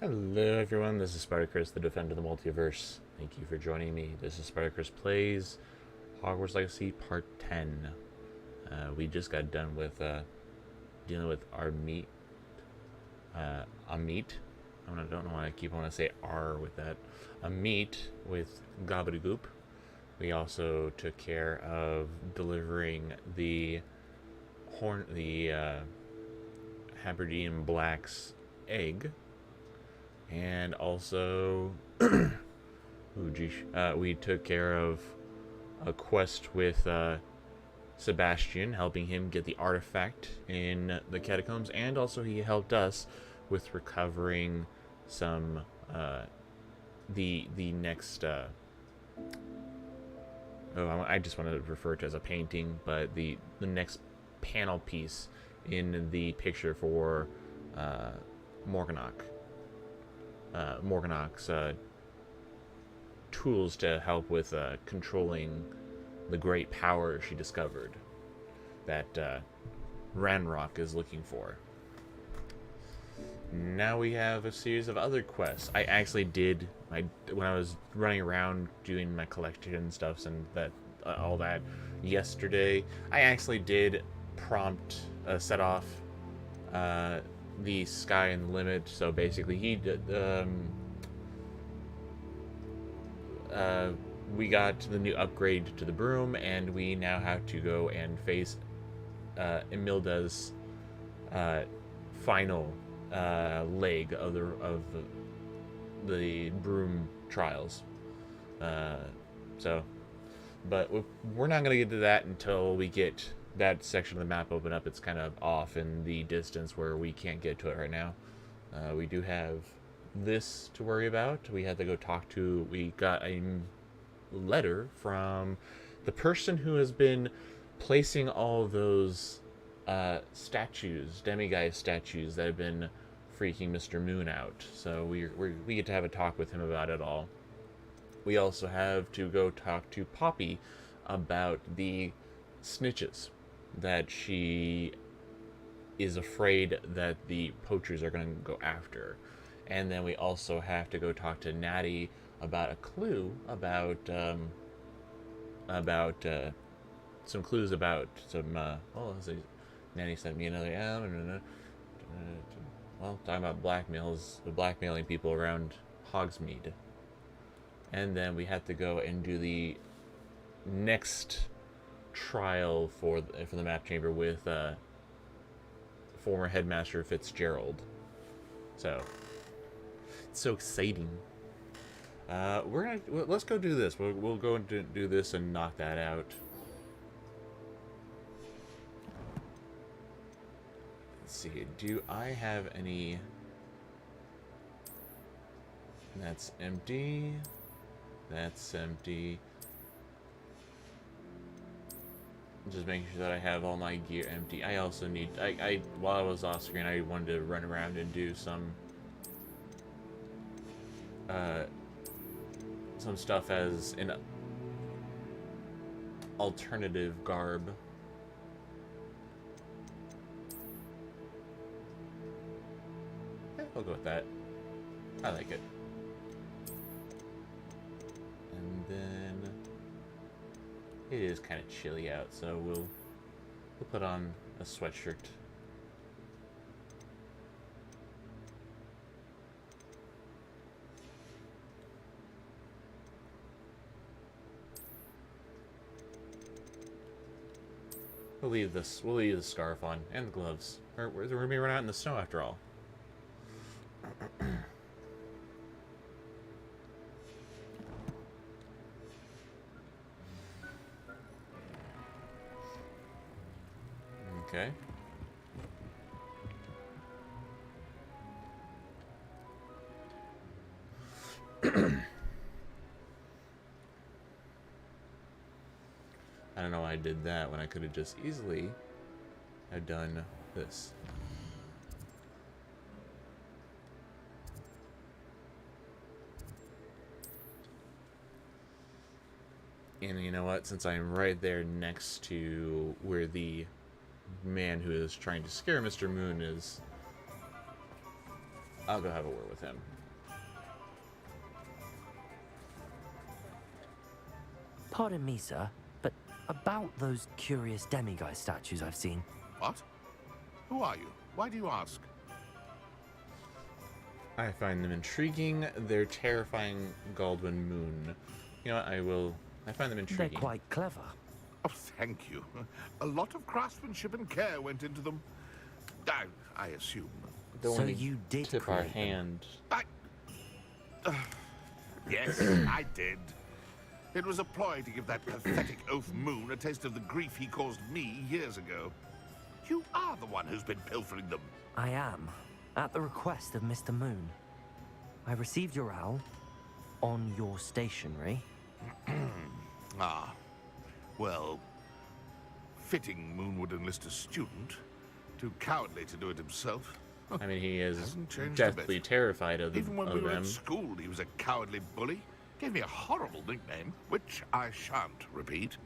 Hello everyone, this is SpartaChris, the Defender of the Multiverse. Thank you for joining me. This is SpartaChris Plays Hogwarts Legacy Part 10. We just got done with dealing with our meet. Amit. I don't know why I keep wanting to say R with that. A meet with Gobbledygook. We also took care of delivering the Hebridean Black's egg. And also, we took care of a quest with Sebastian, helping him get the artifact in the catacombs, and also he helped us with recovering some the next. I just want to refer to it as a painting, but the next panel piece in the picture for Morganach. Morganach's tools to help with controlling the great power she discovered that Ranrock is looking for. Now we have a series of other quests. I actually did, when I was running around doing my collection and stuff and all that yesterday, I actually did prompt set off the Sky and Limit. So basically he did we got the new upgrade to the broom, and we now have to go and face Emilda's final leg of the broom trials. But we're not going to get to that until we get that section of the map open up. It's kind of off in the distance where we can't get to it right now. We do have this to worry about. We had to go talk to, we got a letter from the person who has been placing all those statues, demiguise statues that have been freaking Mr. Moon out. So we get to have a talk with him about it all. We also have to go talk to Poppy about the snitches that she is afraid that the poachers are going to go after. And then we also have to go talk to Natty about a clue about some clues about some let's see, Natty sent me another talking about blackmailing people around Hogsmeade. And then we have to go and do the next trial for the map chamber with former headmaster Fitzgerald. So it's so exciting. Let's go do this. We'll go and do this and knock that out. Let's see. Do I have any? That's empty. That's empty. Just making sure that I have all my gear empty. I also need, while I was off screen, I wanted to run around and do some stuff as an alternative garb. I'll go with that. I like it. And then it is kind of chilly out, so we'll put on a sweatshirt. We'll leave this. We'll leave the scarf on and the gloves. We're gonna be running out in the snow after all. Okay. I don't know why I did that when I could have just easily have done this. And you know what? Since I'm right there next to where the man who is trying to scare Mr. Moon is, I'll go have a word with him. Pardon me, sir, but about those curious demiguise statues I've seen. What? Who are you? Why do you ask? I find them intriguing. They're terrifying Galdwin Moon. You know what? I find them intriguing. They're quite clever. Oh, thank you. A lot of craftsmanship and care went into them. I assume. Don't So want to you did tip our create them? hand. Yes, I did. It was a ploy to give that pathetic oaf Moon a taste of the grief he caused me years ago. You are the one who's been pilfering them. I am, at the request of Mr. Moon. I received your owl on your stationery. Ah, well, fitting Moon would enlist a student. Too cowardly to do it himself. I mean, he is Hasn't changed a deathly bit. terrified of Even when we were them. at school, he was a cowardly bully. Gave me a horrible nickname, which I shan't repeat.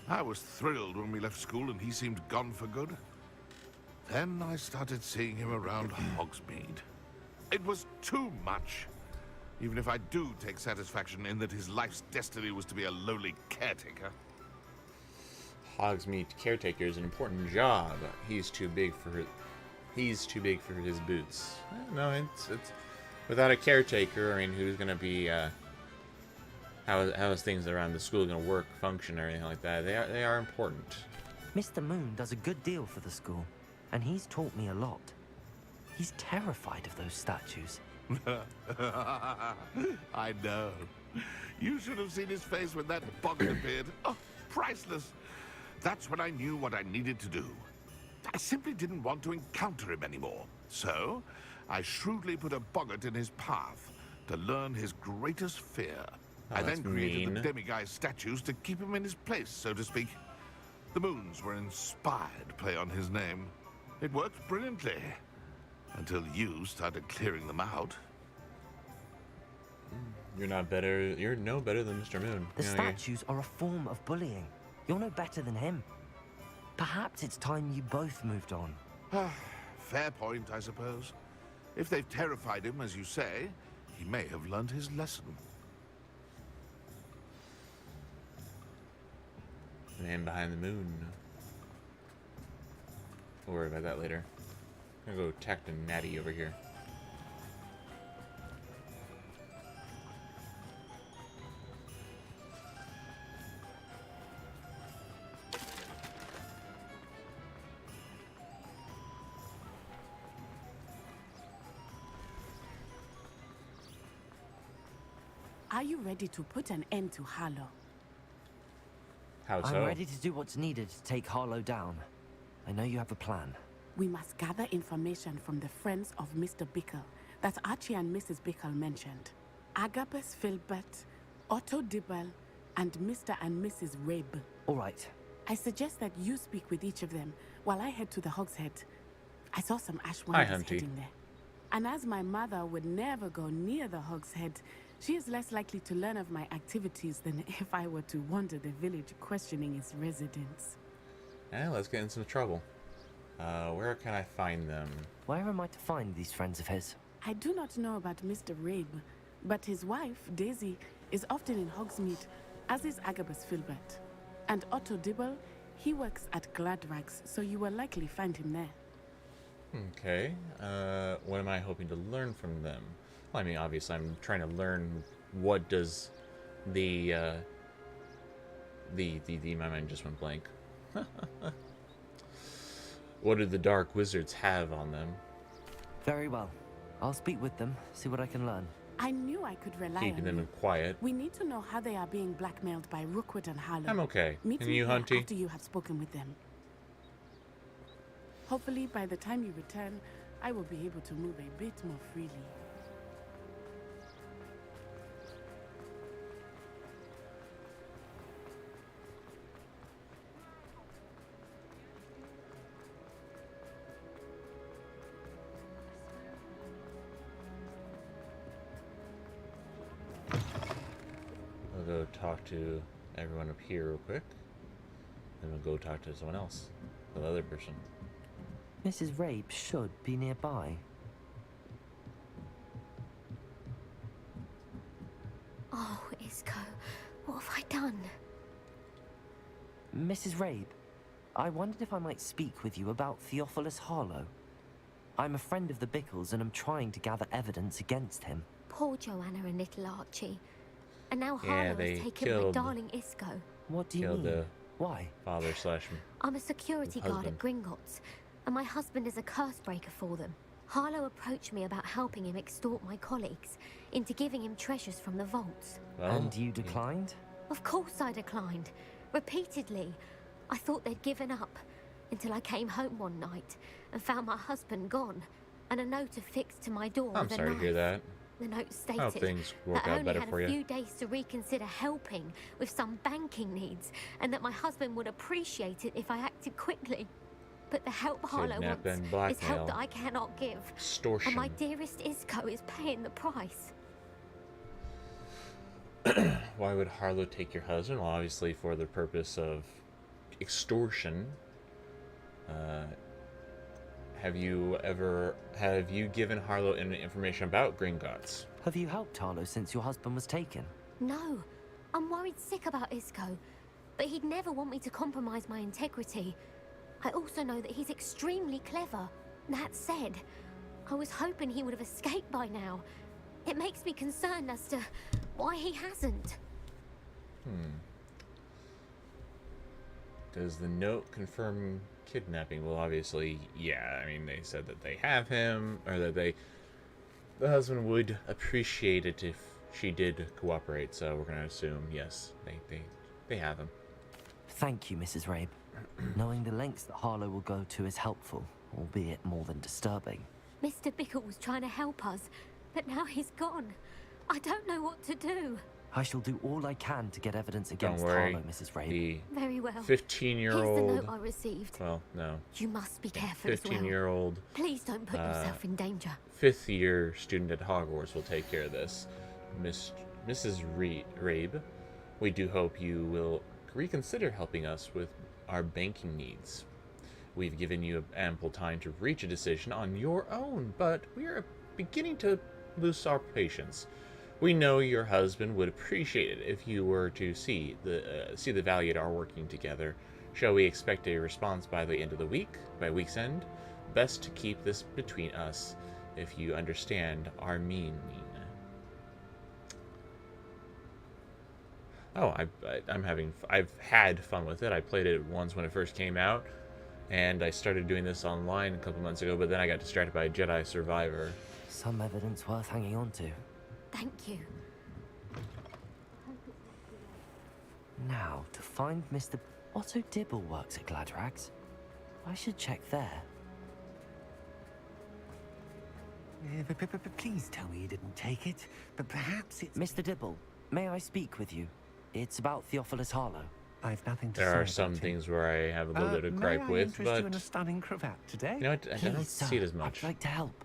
I was thrilled when we left school and he seemed gone for good. Then I started seeing him around Hogsmeade. It was too much. Even if I do take satisfaction in that his life's destiny was to be a lowly caretaker. Hogsmeade caretaker is an important job. He's too big for his boots. No, it's without a caretaker. I mean, who's gonna be? How is things around the school gonna work, function, or anything like that? They are important. Mr. Moon does a good deal for the school, and he's taught me a lot. He's terrified of those statues. I know. You should have seen his face when that boggart appeared. Oh, priceless. That's when I knew what I needed to do. I simply didn't want to encounter him anymore. So, I shrewdly put a boggart in his path to learn his greatest fear. Oh, I then created mean. the demiguise statues to keep him in his place, so to speak. The Moons were inspired play on his name. It worked brilliantly. Until you started clearing them out. You're no better than Mr. Moon. The You know, statues are a form of bullying. You're no better than him. Perhaps it's time you both moved on. Fair point, I suppose. If they've terrified him, as you say, he may have learned his lesson. Man behind the moon. We'll worry about that later. I'm gonna go attack the Natty over here. Are you ready to put an end to Harlow? How so? I'm ready to do what's needed to take Harlow down. I know you have a plan. We must gather information from the friends of Mr. Bickle that Archie and Mrs. Bickle mentioned. Agabus Filbert, Otto Dibble, and Mr. and Mrs. Rabe. All right. I suggest that you speak with each of them while I head to the Hogshead. I saw some Hi, Ashwanders Hunty. heading there. And as my mother would never go near the Hogshead, she is less likely to learn of my activities than if I were to wander the village questioning its residents. Yeah, let's get in some trouble. Where can I find them? Where am I to find these friends of his? I do not know about Mr. Rabe, but his wife, Daisy, is often in Hogsmeade, as is Agabus Filbert. And Otto Dibble, he works at Gladrags, so you will likely find him there. Okay. What am I hoping to learn from them? Well, I mean, obviously, I'm trying to learn what does my mind just went blank. What do the dark wizards have on them? Very well. I'll speak with them, see what I can learn. I knew I could rely Keeping on them you. quiet. We need to know how they are being blackmailed by Rookwood and Harlow. I'm okay. Meet And me you, here Hunty? after you have spoken with them. Hopefully, by the time you return, I will be able to move a bit more freely. We'll go talk to everyone up here real quick. Then we'll go talk to someone else. The other person. Mrs. Rabe should be nearby. Oh, Isco, what have I done? Mrs. Rabe, I wondered if I might speak with you about Theophilus Harlow. I'm a friend of the Bickles and I'm trying to gather evidence against him. Poor Joanna and little Archie. And now Yeah, Harlow they has taken my killed- darling Isco. What do you Killed mean? the Why? father slash. I'm a security guard at Gringotts, and my husband is a curse breaker for them. Harlow approached me about helping him extort my colleagues into giving him treasures from the vaults. Well, And you declined? Of course I declined. Repeatedly. I thought they'd given up, until I came home one night and found my husband gone, and a note affixed to my door I'm with a sorry to knife. hear that. The note I hope stated things work that I out only better had for a you. few days to reconsider helping with some banking needs, and that my husband would appreciate it if I acted quickly. But the help Harlow Kidnap wants and is help blackmail. that I cannot give. Extortion. And my dearest Isco is paying the price. Why would Harlow take your husband? Well, obviously for the purpose of extortion. Have you given Harlow any information about Gringotts? Have you helped Harlow since your husband was taken? No, I'm worried sick about Isco, but he'd never want me to compromise my integrity. I also know that he's extremely clever. That said, I was hoping he would have escaped by now. It makes me concerned as to why he hasn't. Does the note confirm kidnapping? Well, obviously, yeah. I mean, they said that they have him, or that the husband would appreciate it if she did cooperate. So we're gonna assume yes, they have him. Thank you, Mrs. Rabe. Knowing the lengths that Harlow will go to is helpful, albeit more than disturbing. Mr. Bickle was trying to help us, but now he's gone. I don't know what to do. I shall do all I can to get evidence against Don't worry. Harlow, Mrs. Rabe. The Very well. 15-year-old. Here's the note I received. Well, no. You must be careful as well. 15-year-old Please don't put yourself in danger. 5th-year student at Hogwarts will take care of this. Mrs. Rabe, we do hope you will reconsider helping us with our banking needs. We've given you ample time to reach a decision on your own, but we are beginning to lose our patience. We know your husband would appreciate it if you were to see the value in our working together. Shall we expect a response by the end of the week, by week's end? Best to keep this between us, if you understand our meaning. Oh, I've had fun with it. I played it once when it first came out, and I started doing this online a couple months ago, but then I got distracted by Jedi Survivor. Some evidence worth hanging on to. Thank you. Now, to find Mr. Otto Dibble works at Gladrags. I should check there. Please tell me you didn't take it, but perhaps it's... Mr. Dibble, may I speak with you? It's about Theophilus Harlow. I've nothing to say There are about some him. things where I have a little bit of May gripe I with, interest but you in a stunning cravat today? you know what? I don't Please, see it sir, as much. I'd like to help.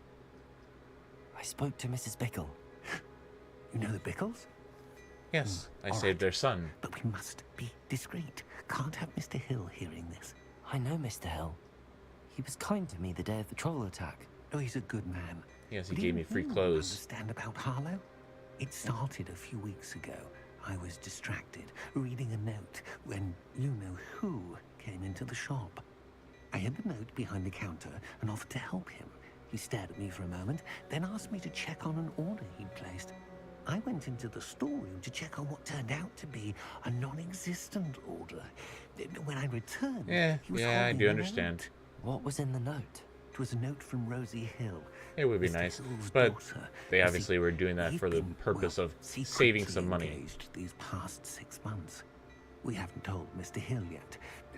I spoke to Mrs. Bickle. You know the Bickles? Yes, I all saved right. their son. But we must be discreet. Can't have Mr. Hill hearing this. I know Mr. Hill. He was kind to me the day of the troll attack. Oh, he's a good man. Yes, he But gave me even free you clothes. Understand about Harlow? It started a few weeks ago. I was distracted, reading a note, when you-know-who came into the shop. I hid the note behind the counter and offered to help him. He stared at me for a moment, then asked me to check on an order he'd placed. I went into the storeroom to check on what turned out to be a non-existent order. When I returned, he was Yeah, I holding do the understand. note. What was in the note? It was a note from Rosie Hill. It would be Mr. nice, Hill's but daughter. they You see, obviously were doing that we've for the been, purpose well, of secretly saving some money. engaged these past 6 months. We haven't told Mr. Hill yet.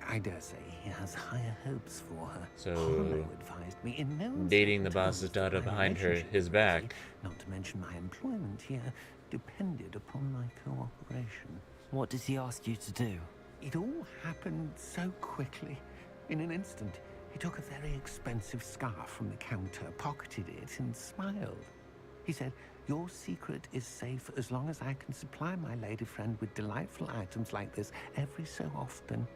I dare say he has higher hopes for her. So, Harlow advised me in no dating the uncertain boss's terms daughter that my behind relationship his with back. Rosie, not to mention my employment here, depended upon my cooperation. What did he ask you to do? It all happened so quickly. In an instant, he took a very expensive scarf from the counter, pocketed it, and smiled. He said, "Your secret is safe as long as I can supply my lady friend with delightful items like this every so often."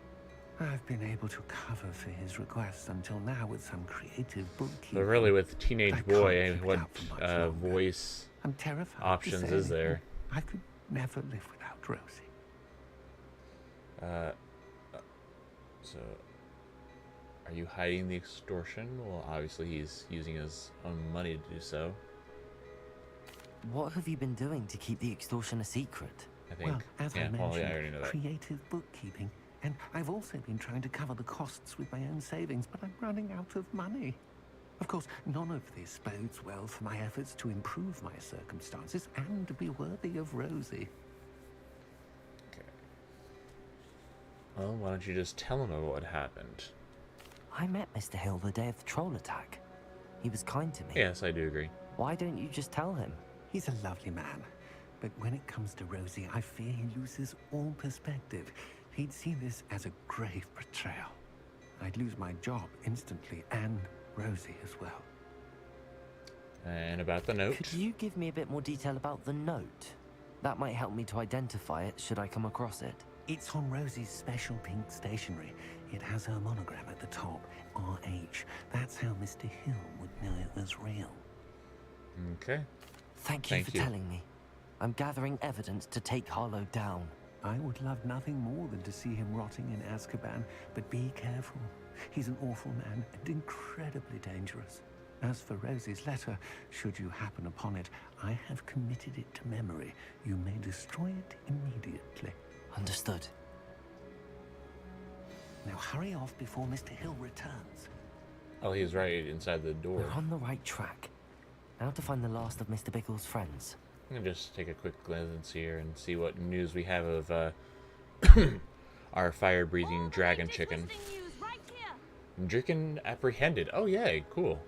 I've been able to cover for his requests until now with some creative bookkeeping. But really, with I Teenage can't Boy, keep it what up for much longer. voice I'm terrified to options say is anything. there? I could never live without Rosie. So, are you hiding the extortion? Well, obviously he's using his own money to do so. What have you been doing to keep the extortion a secret? I think. Well, as I yeah, mentioned, well, yeah, I already know that. creative bookkeeping. And I've also been trying to cover the costs with my own savings, but I'm running out of money. Of course, none of this bodes well for my efforts to improve my circumstances and to be worthy of Rosie. Okay. Well, why don't you just tell him about what happened? I met Mr. Hill the day of the troll attack. He was kind to me. Yes, I do agree. Why don't you just tell him? He's a lovely man, but when it comes to Rosie, I fear he loses all perspective. He'd see this as a grave betrayal. I'd lose my job instantly, and Rosie as well. And about the note? Could you give me a bit more detail about the note? That might help me to identify it should I come across it. It's on Rosie's special pink stationery. It has her monogram at the top, RH. That's how Mr. Hill would know it was real. Okay. Thank you Thank for you. telling me. I'm gathering evidence to take Harlow down. I would love nothing more than to see him rotting in Azkaban, but be careful. He's an awful man and incredibly dangerous. As for Rosie's letter, should you happen upon it, I have committed it to memory. You may destroy it immediately. Understood. Now hurry off before Mr. Hill returns. Oh, he's right inside the door. We're on the right track. Now to find the last of Mr. Bickle's friends. I'm gonna just take a quick glance here and see what news we have of our fire-breathing dragon chicken. Dricken apprehended. Oh, yay, cool.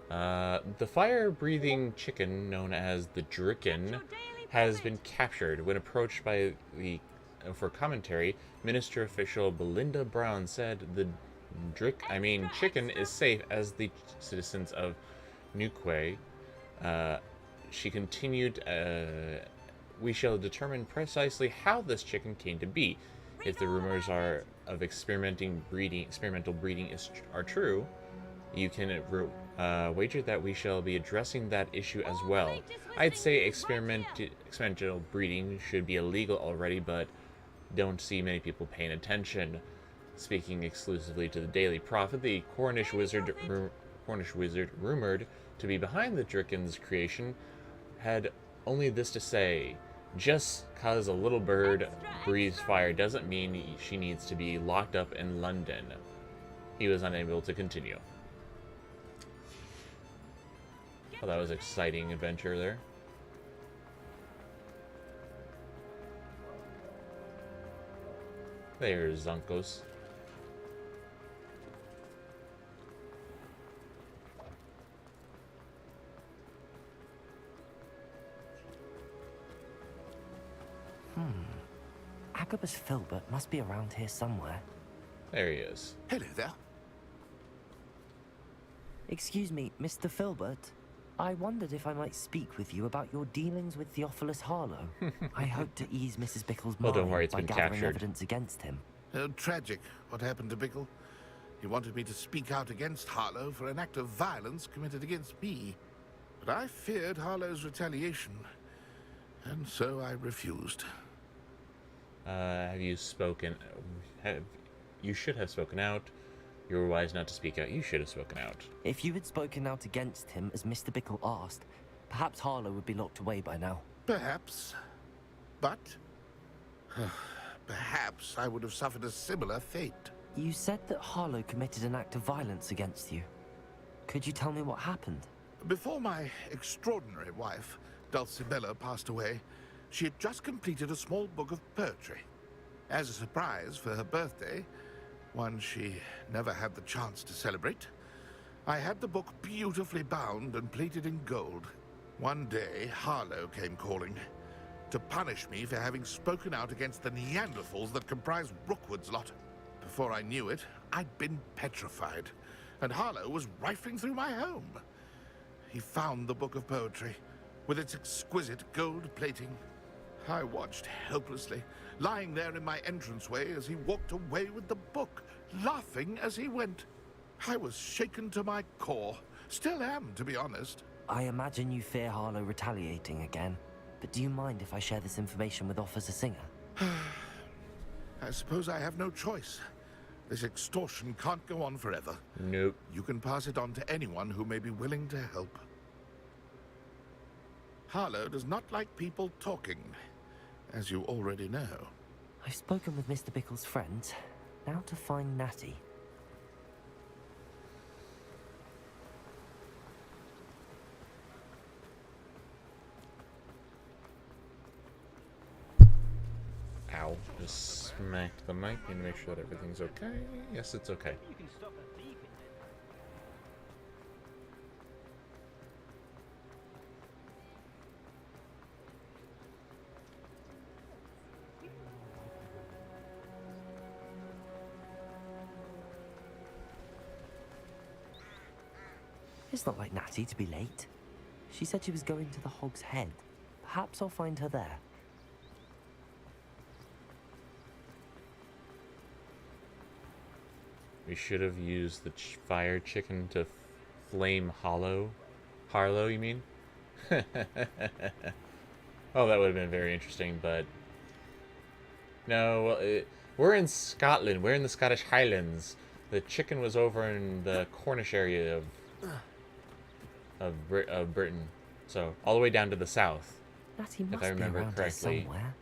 The fire-breathing chicken, known as the Dricken, has been captured. When approached by the for commentary, Minister official Belinda Brown said the chicken is safe as the citizens of Nuque. She continued, "We shall determine precisely how this chicken came to be. If the rumors of experimental breeding are true, you can wager that we shall be addressing that issue as well. I'd say experimental breeding should be illegal already, but don't see many people paying attention." Speaking exclusively to the Daily Prophet, the Cornish wizard rumored to be behind the Dricken's creation had only this to say: "Just cause a little bird breathes fire doesn't mean she needs to be locked up in London." He was unable to continue. Oh, that was an exciting adventure there. There's Zonkos. Agabus Filbert must be around here somewhere. There he is. Hello there. Excuse me, Mr. Filbert. I wondered if I might speak with you about your dealings with Theophilus Harlow. I hope to ease Mrs. Bickle's Well, mind don't worry, it's by been gathering captured. evidence against him. Tragic what happened to Bickle. He wanted me to speak out against Harlow for an act of violence committed against me. But I feared Harlow's retaliation, and so I refused. Have you spoken? You should have spoken out. You were wise not to speak out. You should have spoken out. If you had spoken out against him as Mr. Bickle asked, perhaps Harlow would be locked away by now. Perhaps. But perhaps I would have suffered a similar fate. You said that Harlow committed an act of violence against you. Could you tell me what happened? Before my extraordinary wife, Dulcibella, passed away, she had just completed a small book of poetry. As a surprise for her birthday, one she never had the chance to celebrate, I had the book beautifully bound and plated in gold. One day, Harlow came calling to punish me for having spoken out against the Neanderthals that comprised Rookwood's lot. Before I knew it, I'd been petrified, and Harlow was rifling through my home. He found the book of poetry, with its exquisite gold plating. I watched helplessly, lying there in my entranceway as he walked away with the book, laughing as he went. I was shaken to my core. Still am, to be honest. I imagine you fear Harlow retaliating again, but do you mind if I share this information with Officer Singer? I suppose I have no choice. This extortion can't go on forever. Nope. You can pass it on to anyone who may be willing to help. Harlow does not like people talking, as you already know. I've spoken with Mr. Bickle's friends. Now to find Natty. Ow. Just smacked the mic. Need to make sure that everything's okay. Yes, it's okay. It's not like Natty to be late. She said she was going to the Hog's Head. Perhaps I'll find her there. We should have used the fire chicken to flame Harlow, you mean? Oh, that would have been very interesting, but... No, well, we're in Scotland. We're in the Scottish Highlands. The chicken was over in the Cornish area of Britain. So, all the way down to the south. Natty must if I remember be around correctly. here somewhere.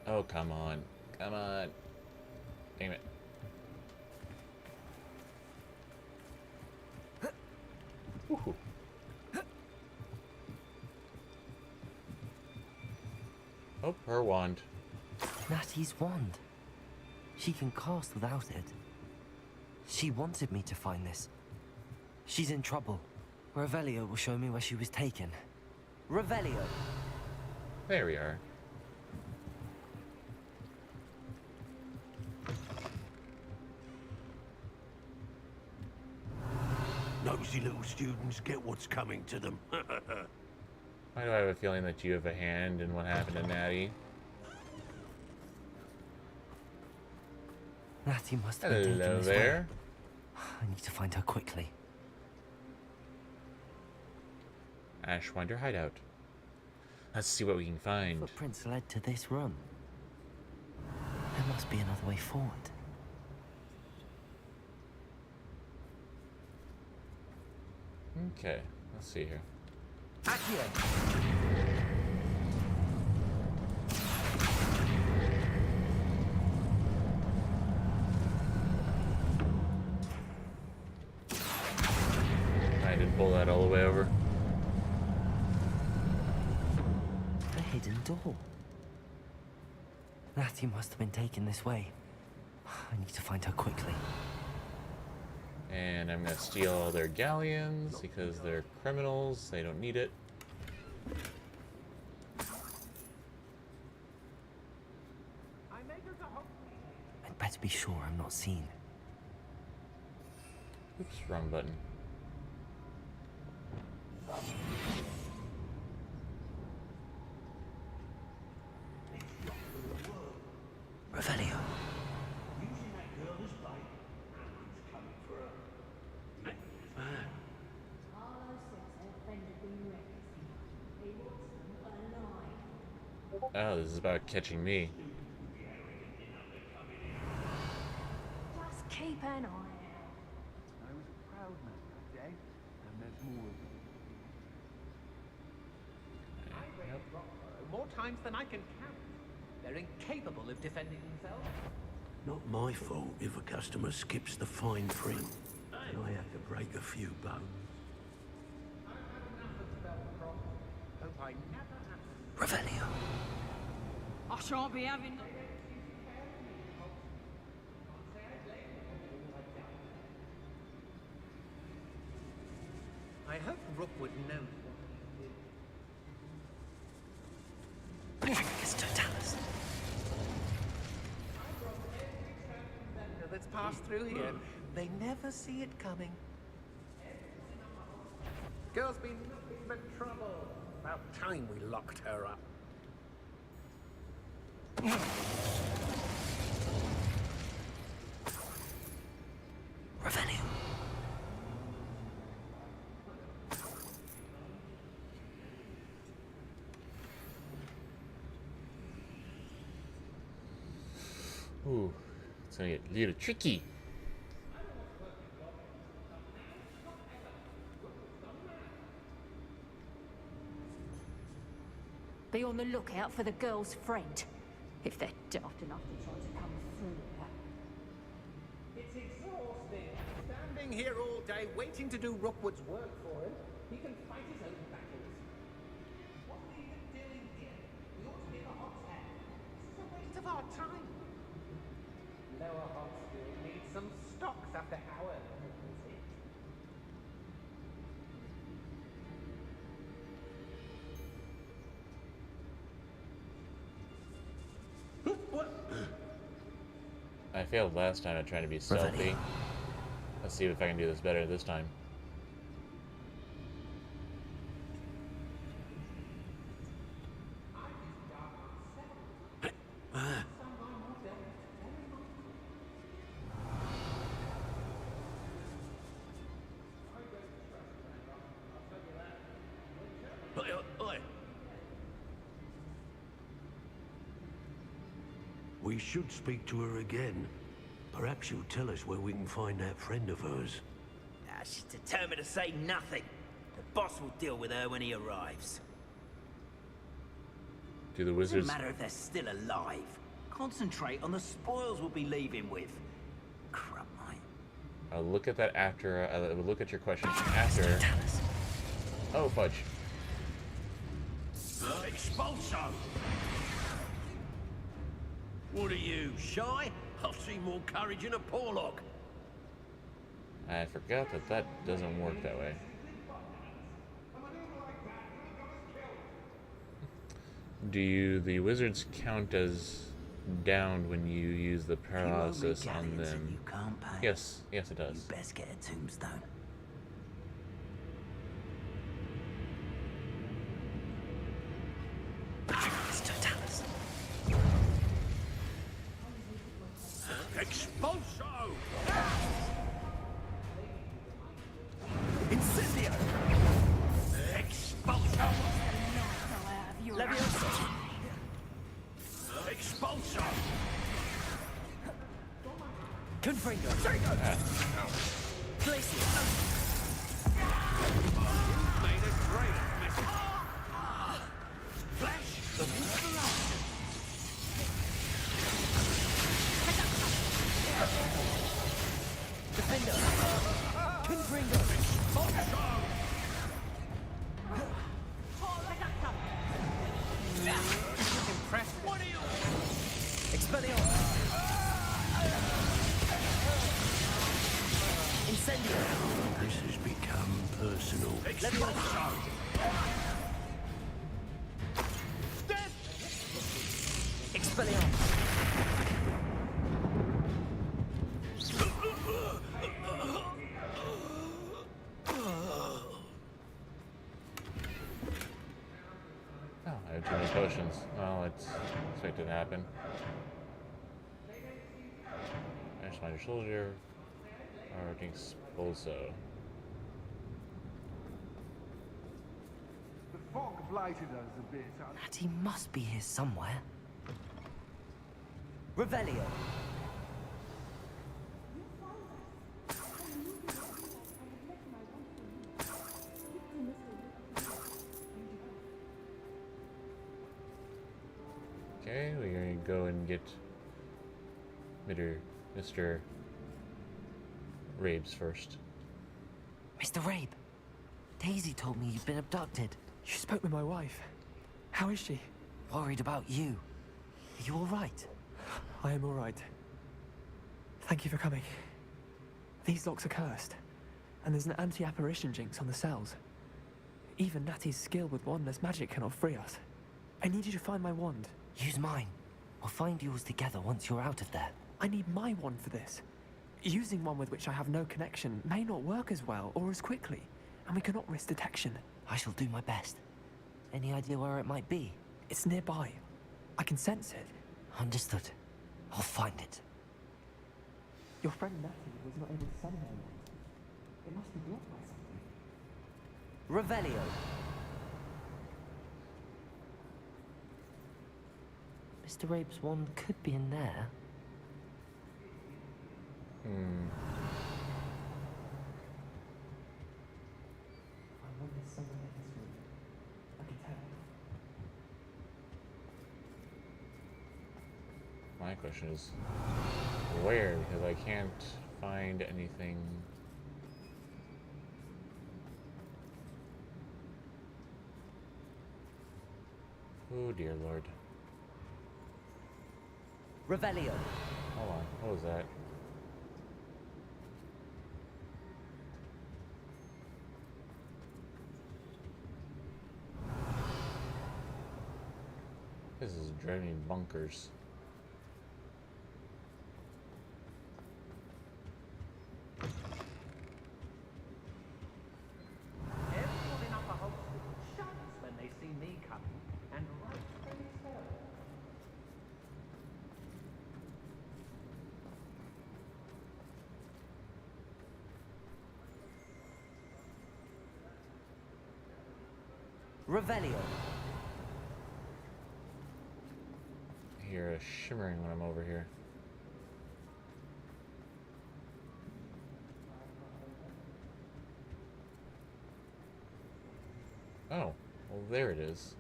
Oh, come on. Come on. Damn it. Woohoo. Oh, her wand. Natty's wand. She can cast without it. She wanted me to find this. She's in trouble. Revelio will show me where she was taken. Revelio! There we are. Nosy little students get what's coming to them. Why do I have a feeling that you have a hand in what happened to Natty? Natty must have been taken Hello this there. way. I need to find her quickly. Ashwinder hideout. Let's see what we can find. Footprints led to this room. There must be another way forward. Okay, let's see here. I didn't pull that all the way over. A hidden door. Natty must have been taken this way. I need to find her quickly. And I'm gonna steal all their galleons because they're criminals. They don't need it. I'd better be sure I'm not seen. Oops, wrong button. Revelio. Oh, this is about catching me. Just keep an eye out. I was a proud man that day, and there's more of them. times than I can count. They're incapable of defending themselves. Not my fault if a customer skips the fine print and I have to break a few bones. Hope I never have. Revelio. I shan't be having. I hope Rookwood knows what It's Totalis. that's passed through here. They never see it coming. Girl's been nothing but trouble. About time we locked her up. Revelio. Ooh, it's gonna get a little tricky. Be on the lookout for the girl's friend. If they're daft enough to try to come through here. It's exhausting. Standing here all day waiting to do Rookwood's work for him. He can fight his own battles. What are we even doing here? We ought to be in the Hogs Head. This is a waste of our time. Lower Hogsfield needs some stocks after our visit. What? I failed last time at trying to be stealthy. Let's see if I can do this better this time. Oi. We should speak to her again. Perhaps she'll tell us where we can find that friend of hers. She's determined to say nothing. The boss will deal with her when he arrives. Do the Doesn't wizards? matter if they're still alive. Concentrate on the spoils we'll be leaving with. Crap, mate. I'll look at that after. I will look at your question after. Oh fudge! Expulso! What are you, shy? I've seen more courage in a Porlock. I forgot that that doesn't work that way. Do the wizards count as downed when you use the paralysis on them? You can't pay. Yes, yes it You does. best get a tombstone. It's Totalis. Expulso! Incendio! Expulso! Leviosa! Expulso! Confringo. Glacier. Made a great mess. Flash the inspiration. Defender. Confringo. Impressive. What are you? Expelliarmus. Incendio. This has become personal. Leviosa. Expelliarmus. Oh, I have too many potions. Well, it's expected to happen. Ash Minder Soldier. Or Expulso. The fog blighted us a bit. And he must be here somewhere. Revelio. Okay, we're gonna go and get Mr. Rabes first. Mr. Rabe, Daisy told me you've been abducted. You spoke with my wife. How is she? Worried about you. Are you all right? I am all right. Thank you for coming. These locks are cursed, and there's an anti-apparition jinx on the cells. Even Natty's skill with wandless magic cannot free us. I need you to find my wand. Use mine. We'll find yours together once you're out of there. I need my wand for this. Using one with which I have no connection may not work as well or as quickly, and we cannot risk detection. I shall do my best. Any idea where it might be? It's nearby. I can sense it. Understood. I'll find it. Your friend Natty was not able to summon her wand. It must be blocked by something. Revelio. Mr. Rabe's wand could be in there. I wonder somewhere in this room. I can tell. My question is, where? Because I can't find anything. Oh dear Lord. Revelio. Hold on, what was that? This is draining bunkers. Everyone in Upper Hogsmeade shouts when they see me coming, and rightfully so. Revelio. I hear a shimmering when I'm over here. Oh, well there it is.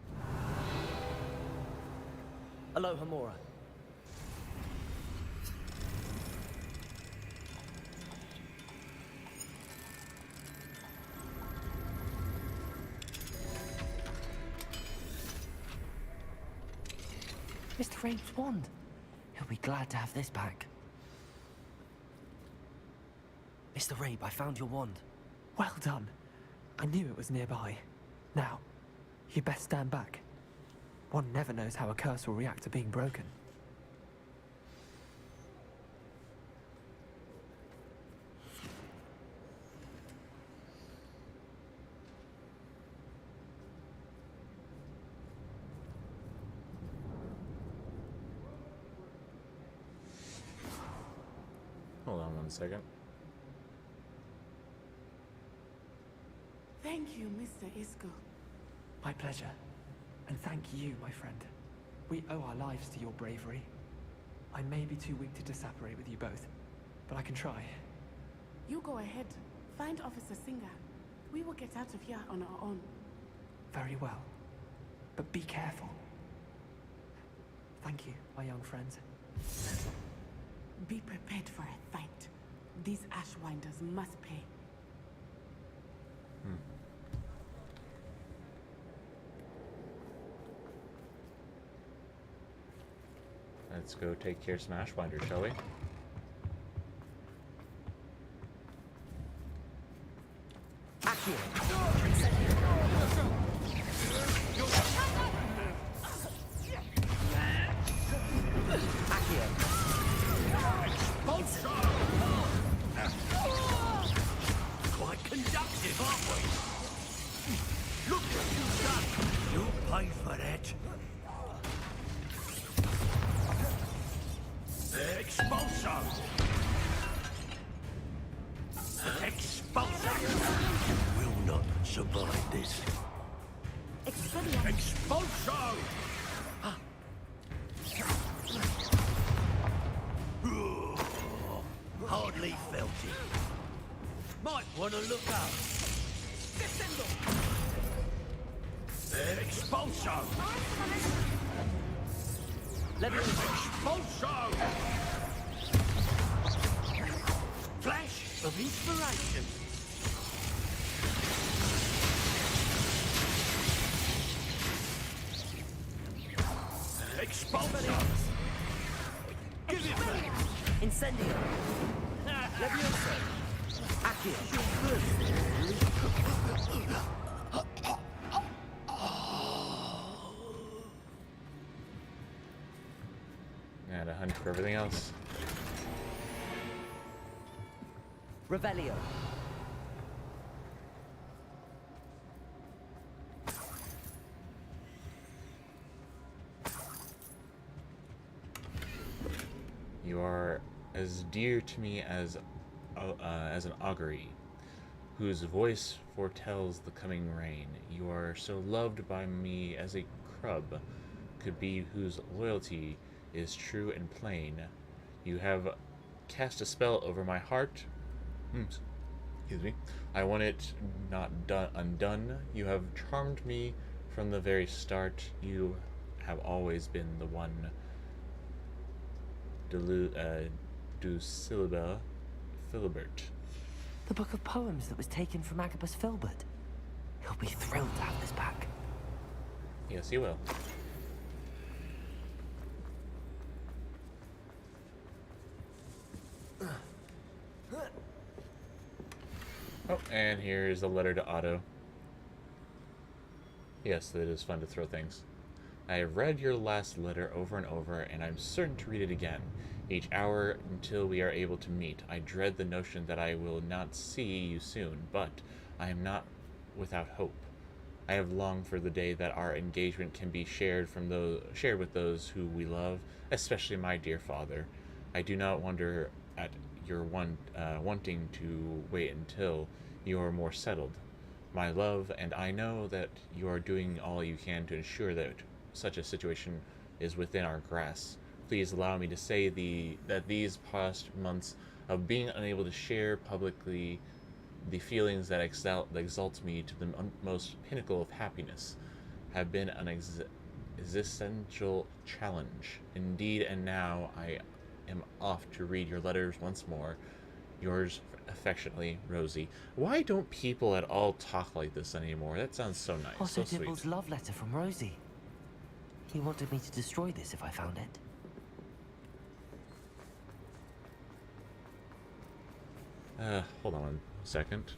Aloha Mora. Mr. Rabe's wand. He'll be glad to have this back. Mr. Rabe, I found your wand. Well done. I knew it was nearby. Now, you best stand back. One never knows how a curse will react to being broken. Hold on 1 second. Thank you, Mr. Isco. My pleasure. And thank you, my friend. We owe our lives to your bravery. I may be too weak to disapparate with you both, but I can try. You go ahead. Find Officer Singer. We will get out of here on our own. Very well. But be careful. Thank you, my young friends. Be prepared for a fight. These Ashwinders must pay. Let's go take care of some Ashwinder, shall we? Quite conductive, aren't we? Look what you've done. You'll pay for that. Expulso! Expulso! You will not survive this. Expulso! Hardly felt it. Might want to look up. Expulso! Expulso! Flash of inspiration. Expulso! Give it back! Incendio. Levioso. Accio. And a hunt for everything else. Revelio. You are as dear to me as an augury, whose voice foretells the coming rain. You are so loved by me as a crub could be, whose loyalty is true and plain. You have cast a spell over my heart. Excuse me. I want it not undone. You have charmed me from the very start. You have always been the one. Ducilba Philibert. The book of poems that was taken from Agabus Filbert. He'll be thrilled to have this back. Yes, he will. Oh, and here's a letter to Otto. Yes, it is fun to throw things. I have read your last letter over and over, and I'm certain to read it again, each hour until we are able to meet. I dread the notion that I will not see you soon, but I am not without hope. I have longed for the day that our engagement can be shared with those who we love, especially my dear father. I do not wonder at your wanting to wait until you are more settled, my love, and I know that you are doing all you can to ensure that such a situation is within our grasp. Please allow me to say that these past months of being unable to share publicly the feelings that exalt me to the most pinnacle of happiness have been an existential challenge. Indeed, and now I am off to read your letters once more. Yours affectionately, Rosie. Why don't people at all talk like this anymore? That sounds so nice, Also, so Dibble's sweet. love letter from Rosie. He wanted me to destroy this if I found it. Hold on one second.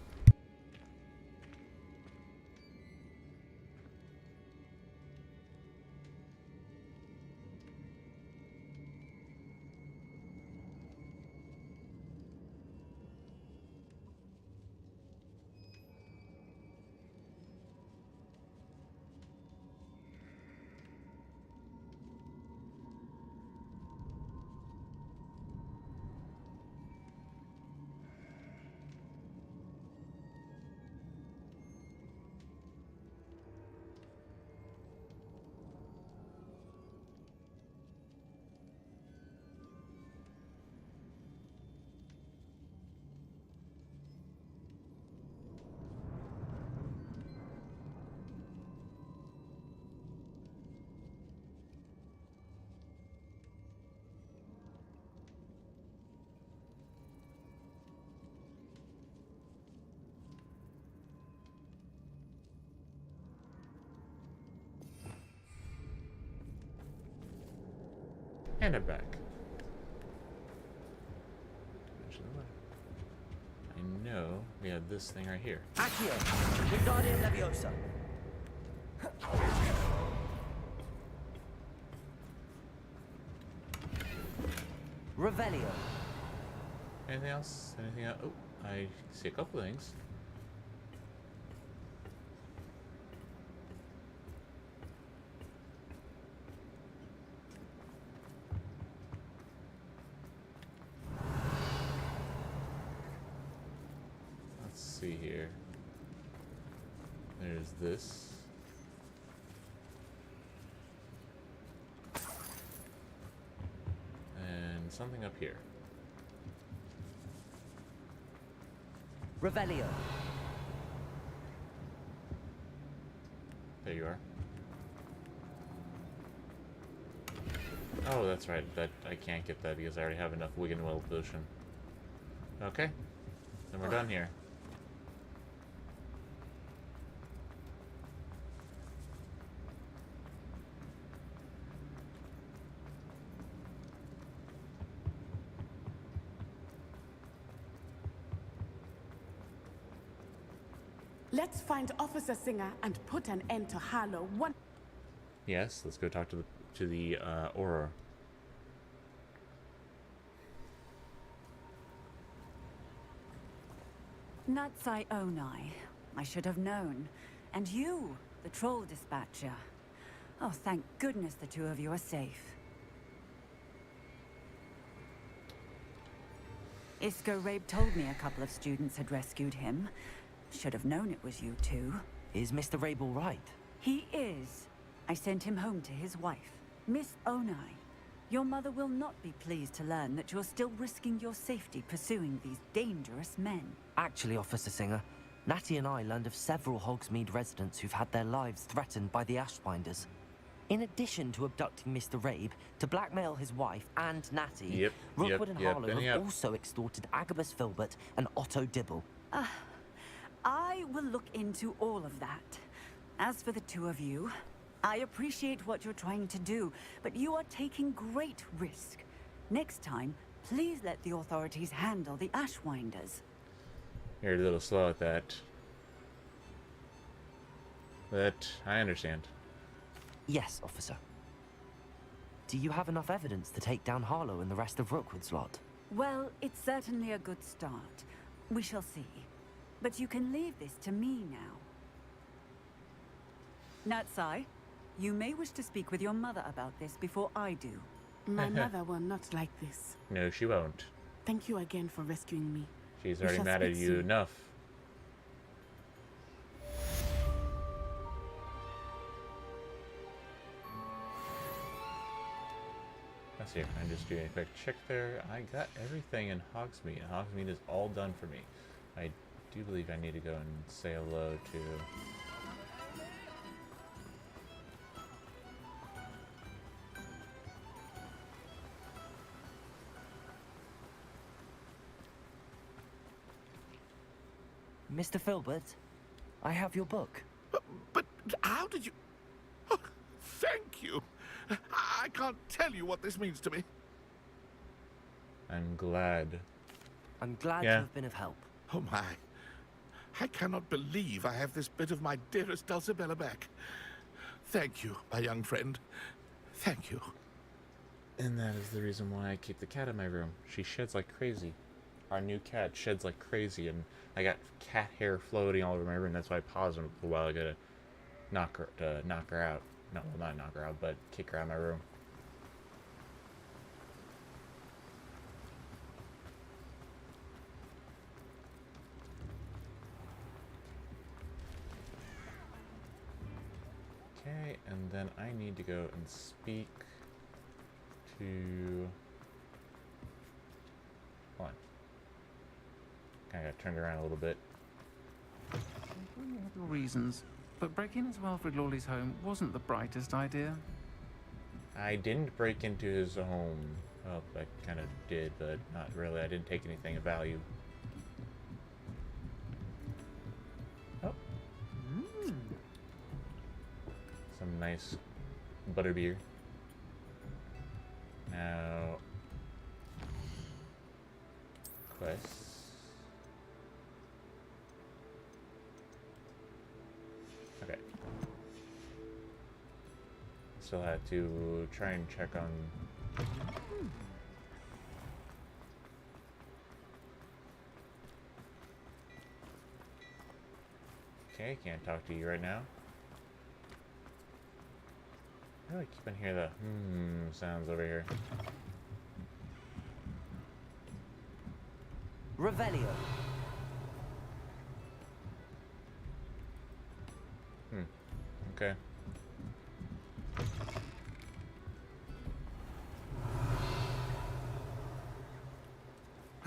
And I'm back. I know we have this thing right here. Accio. Wingardium Leviosa. Revelio. Anything else? Anything else? Oh, I see a couple things. Let's see here. There's this. And something up here. Revelio. There you are. Oh, that's right. That I can't get that because I already have enough Wig and Will potion. Okay. Then we're done here. Let's find Officer Singer and put an end to Harlow one. Yes, let's go talk to the Auror. Natsai Onai. I should have known. And you, the troll dispatcher. Oh, thank goodness the two of you are safe. Isco Rabe told me a couple of students had rescued him. Should have known it was you two. Is Mr. Rabe all right? He is. I sent him home to his wife, Miss Onai. Your mother will not be pleased to learn that you're still risking your safety pursuing these dangerous men. Actually, Officer Singer, Natty and I learned of several Hogsmeade residents who've had their lives threatened by the Ashbinders. In addition to abducting Mr. Rabe, to blackmail his wife and Natty, Rookwood and Harlow have also extorted Agabus Filbert and Otto Dibble. I will look into all of that. As for the two of you, I appreciate what you're trying to do, but you are taking great risk. Next time, please let the authorities handle the Ashwinders. You're a little slow at that. But I understand. Yes, officer. Do you have enough evidence to take down Harlow and the rest of Rookwood's lot? Well, it's certainly a good start. We shall see. But you can leave this to me now. Natsai, you may wish to speak with your mother about this before I do. My mother will not like this. No, she won't. Thank you again for rescuing me. She's already mad at you enough. Let's see, I'm just doing a quick check there. I got everything in Hogsmeade. Hogsmeade is all done for me. I do believe I need to go and say hello to... Mr. Filbert, I have your book. But how did you... Oh, thank you. I can't tell you what this means to me. I'm glad. I'm glad to have been of help. Oh my. I cannot believe I have this bit of my dearest Dulcibella back. Thank you, my young friend. Thank you. And that is the reason why I keep the cat in my room. She sheds like crazy. Our new cat sheds like crazy, and I got cat hair floating all over my room. That's why I paused a while ago to knock her out. No, well, not knock her out, but kick her out of my room. Okay, and then I need to go and speak to... Hold on. Kind of got turned around a little bit. You have your reasons, but breaking into Alfred Lawley's home wasn't the brightest idea. I didn't break into his home. Well, I kind of did, but not really. I didn't take anything of value. Oh. Some nice butterbeer. Now, quests. Okay. Still had to try and check on. Okay, can't talk to you right now. I really keep on hearing the sounds over here. Revelio. Okay. I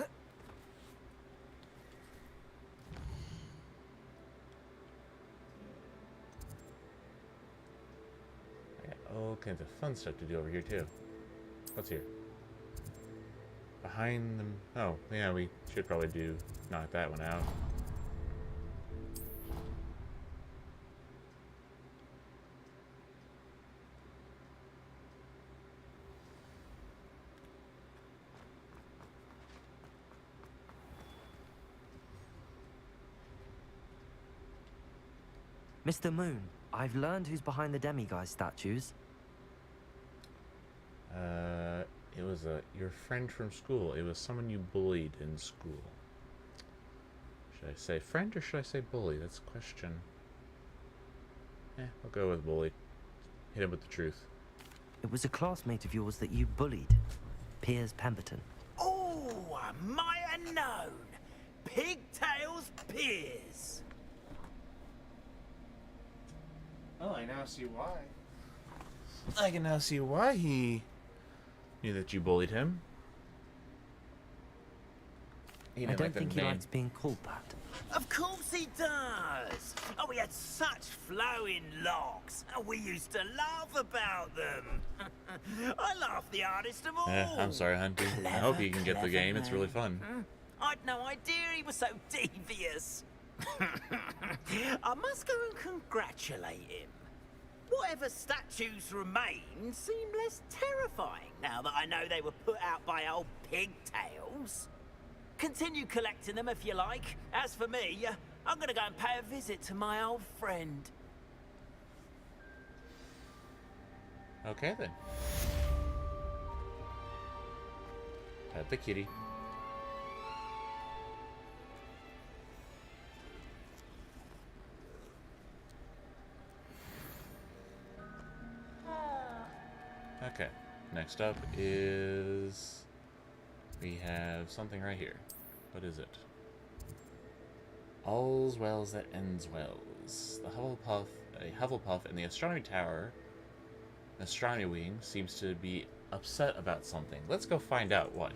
got all kinds of fun stuff to do over here too. What's here? Behind them. Oh, yeah, we should probably knock that one out. Mr. Moon, I've learned who's behind the demiguise statues. It was your friend from school. It was someone you bullied in school. Should I say friend or should I say bully? That's a question. I'll go with bully. Hit him with the truth. It was a classmate of yours that you bullied, Piers Pemberton. Oh, I might have known. Pigtails Piers. Oh, I now see why. I can now see why he knew that you bullied him. He I didn't don't like the think he name. likes being called that. Of course he does. Oh, we had such flowing locks. And we used to laugh about them. I laughed the hardest of all. I'm sorry, Hunty. I hope he can get the game. It's really fun. I'd no idea he was so devious. I must go and congratulate him. Whatever statues remain seem less terrifying now that I know they were put out by old pigtails. Continue collecting them if you like. As for me, I'm gonna go and pay a visit to my old friend. Okay, then. Pet the kitty. Okay, next up is... we have something right here. What is it? All's wells that ends wells. A Hufflepuff in the astronomy tower, astronomy wing, seems to be upset about something. Let's go find out what.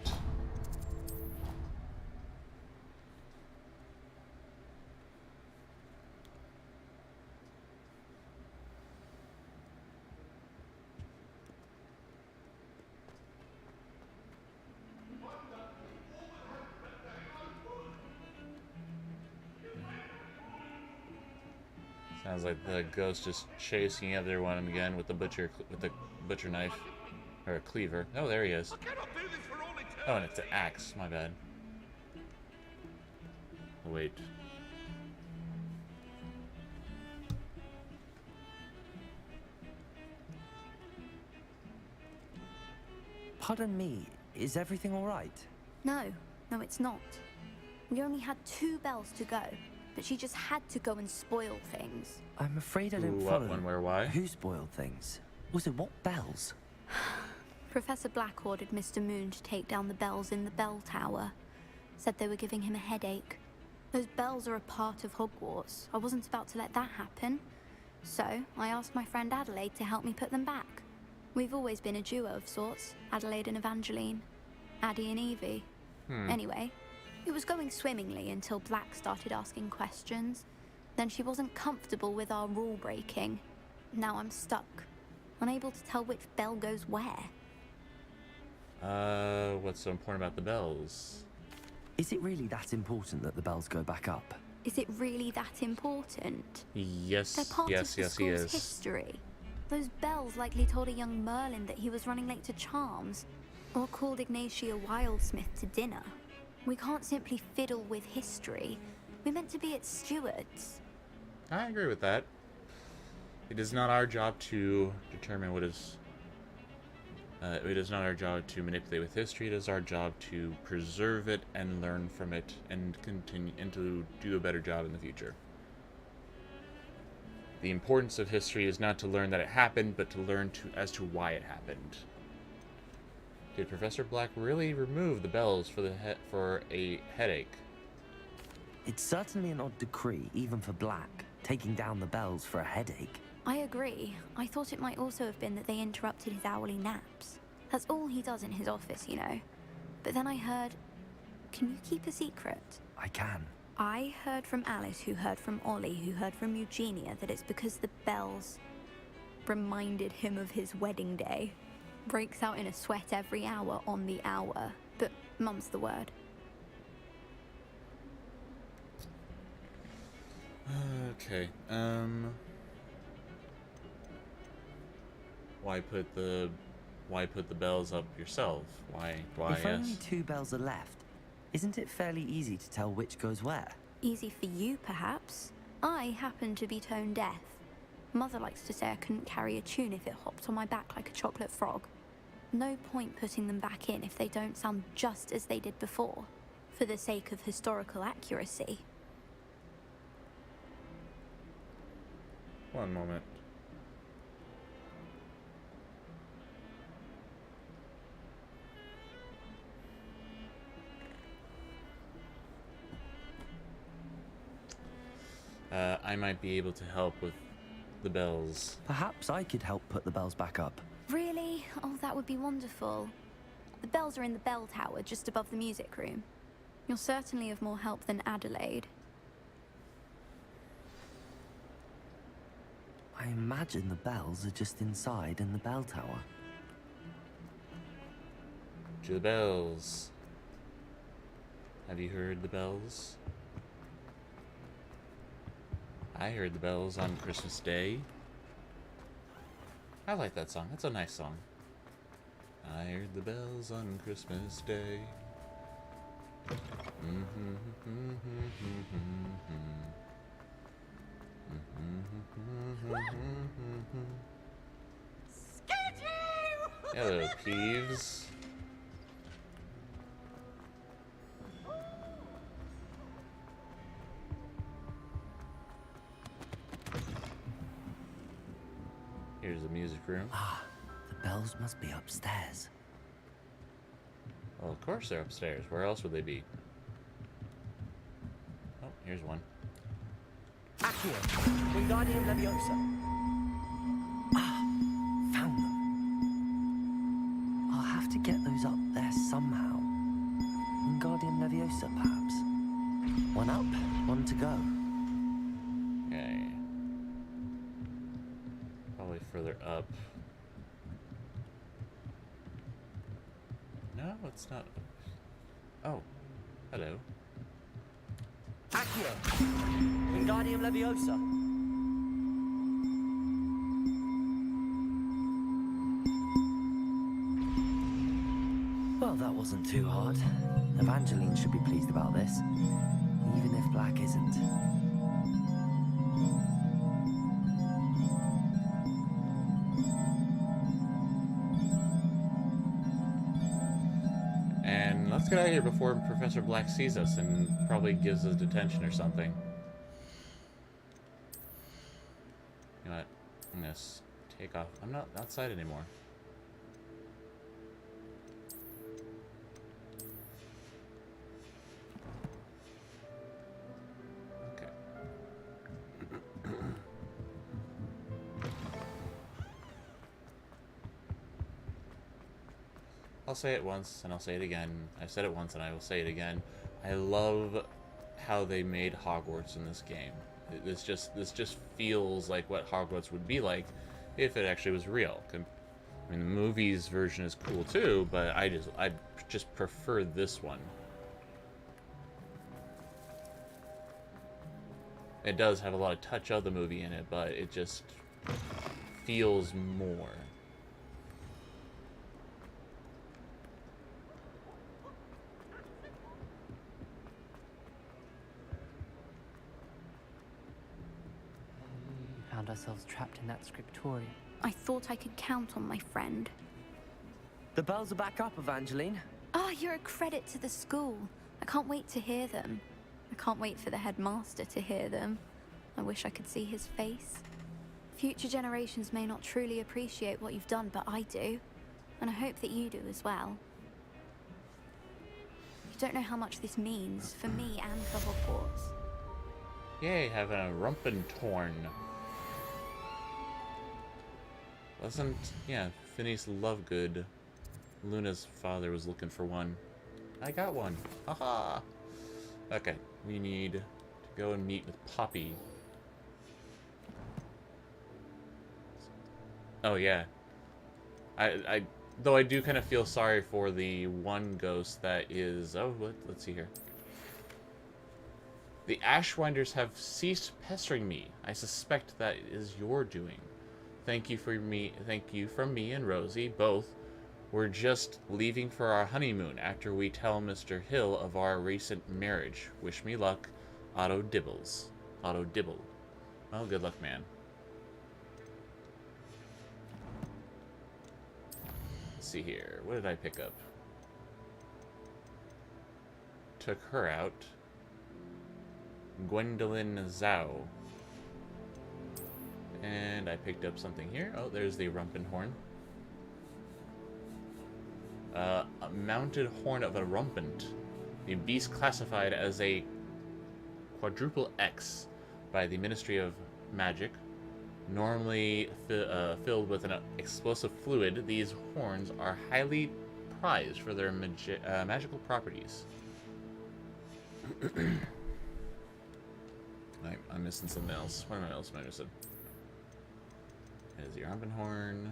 Sounds like the ghost is chasing everyone again with the butcher knife or a cleaver. Oh, there he is. Oh, and it's an axe. My bad. Wait. Pardon me, is everything all right? No, it's not. We only had 2 bells to go, but she just had to go and spoil things. I'm afraid I don't Who, follow. what, when, where, why? Who spoiled things? Was it what bells? Professor Black ordered Mr. Moon to take down the bells in the bell tower. Said they were giving him a headache. Those bells are a part of Hogwarts. I wasn't about to let that happen. So, I asked my friend Adelaide to help me put them back. We've always been a duo of sorts, Adelaide and Evangeline. Addie and Evie. Anyway, it was going swimmingly until Black started asking questions. Then she wasn't comfortable with our rule breaking. Now I'm stuck, unable to tell which bell goes where. What's so important about the bells? Is it really that important that the bells go back up? Is it really that important? Yes, They're part yes, of the yes, he school's is. history. Those bells likely told a young Merlin that he was running late to Charms, or called Ignatia Wildsmith to dinner. We can't simply fiddle with history. We're meant to be its stewards. I agree with that. It is not our job to determine what is... it is not our job to manipulate with history. It is our job to preserve it and learn from it and continue and to do a better job in the future. The importance of history is not to learn that it happened, but to learn as to why it happened. Did Professor Black really remove the bells for a headache? It's certainly an odd decree, even for Black, taking down the bells for a headache. I agree. I thought it might also have been that they interrupted his hourly naps. That's all he does in his office, you know. But then I heard... Can you keep a secret? I can. I heard from Alice, who heard from Ollie, who heard from Eugenia, that it's because the bells reminded him of his wedding day. Breaks out in a sweat every hour on the hour, but mum's the word. Okay. Why put the bells up yourself? Why If only us? 2 bells are left, isn't it fairly easy to tell which goes where? Easy for you, perhaps. I happen to be tone deaf. Mother likes to say I couldn't carry a tune if it hopped on my back like a chocolate frog. No point putting them back in if they don't sound just as they did before, for the sake of historical accuracy. One moment. I might be able to help with the bells. Perhaps I could help put the bells back up. Really? Oh, that would be wonderful. The bells are in the bell tower just above the music room. You're certainly of more help than Adelaide. I imagine the bells are just inside in the bell tower. To the bells. Have you heard the bells? I heard the bells on Christmas Day. I like that song. That's a nice song. I heard the bells on Christmas Day. Hello, Peeves. Here's the music room. Ah, the bells must be upstairs. Well, of course they're upstairs. Where else would they be? Oh, here's one. Accio, Wingardium Leviosa. Ah, found them. I'll have to get those up there somehow. Wingardium Leviosa, perhaps. One up, one to go. Okay. Probably further up. No, it's not. Oh, hello. Accio, Wingardium Leviosa. Well, that wasn't too hard. Evangeline should be pleased about this, even if Black isn't. And let's get out of here before Professor Black sees us and probably gives us detention or something. You know what? I'm gonna take off. I'm not outside anymore. Okay. I'll say it once and I'll say it again. I've said it once and I will say it again. I love how they made Hogwarts in this game. This just feels like what Hogwarts would be like if it actually was real. I mean, the movie's version is cool too, but I just prefer this one. It does have a lot of touch of the movie in it, but it just feels more. Found ourselves trapped in that scriptorium. I thought I could count on my friend. The bells are back up, Evangeline. Oh, you're a credit to the school. I can't wait to hear them. I can't wait for the headmaster to hear them. I wish I could see his face. Future generations may not truly appreciate what you've done, but I do. And I hope that you do as well. You don't know how much this means for me and for Hogwarts. Yay, having a rumpin' torn. Yeah, Phineas Lovegood. Luna's father was looking for one. I got one. Haha. Okay, we need to go and meet with Poppy. Oh yeah. I Though I do kind of feel sorry for the one ghost that is... Oh, let's see here. The Ashwinders have ceased pestering me. I suspect that is your doing. Thank you from me and Rosie, both. We're just leaving for our honeymoon after we tell Mr. Hill of our recent marriage. Wish me luck, Otto Dibbles. Otto Dibble. Well, good luck, man. Let's see here. What did I pick up? Took her out. Gwendolyn Zhao. And I picked up something here. Oh, there's the Rumpenhorn. A mounted horn of a rumpant. The beast classified as a quadruple X by the Ministry of Magic. Normally filled with an explosive fluid, these horns are highly prized for their magical properties. I'm missing something else. What else am I missing? There's the Rumpenhorn.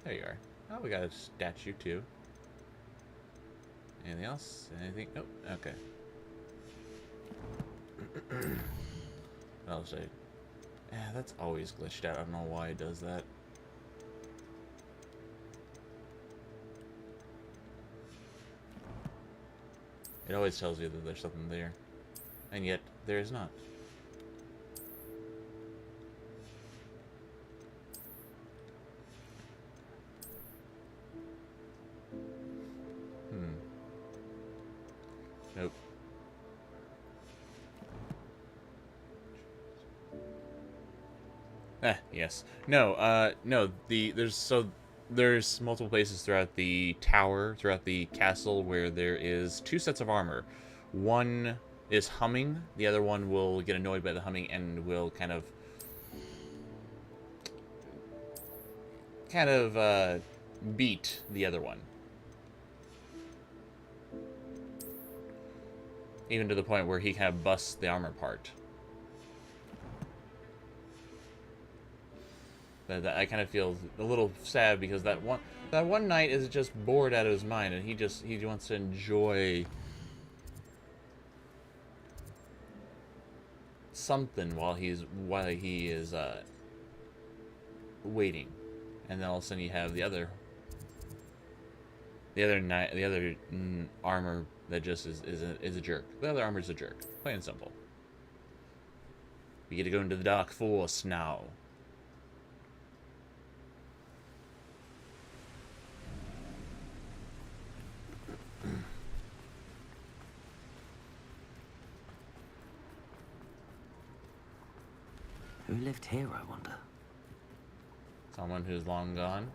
There you are. Oh, we got a statue too. Anything else? Anything? Nope. Okay. What else? Yeah, that's always glitched out. I don't know why it does that. It always tells you that there's something there, and yet there is not. Nope. Yes. No, no, there's multiple places throughout the tower, throughout the castle, where there is 2 sets of armor. One is humming, the other one will get annoyed by the humming and will kind of beat the other one. Even to the point where he kind of busts the armor part. I kind of feel a little sad because that one knight is just bored out of his mind, and he wants to enjoy something while he is waiting, and then all of a sudden you have the other armor that just is a jerk. The other armor is a jerk, plain and simple. We get to go into the Dark Force now. Who lived here, I wonder? Someone who's long gone.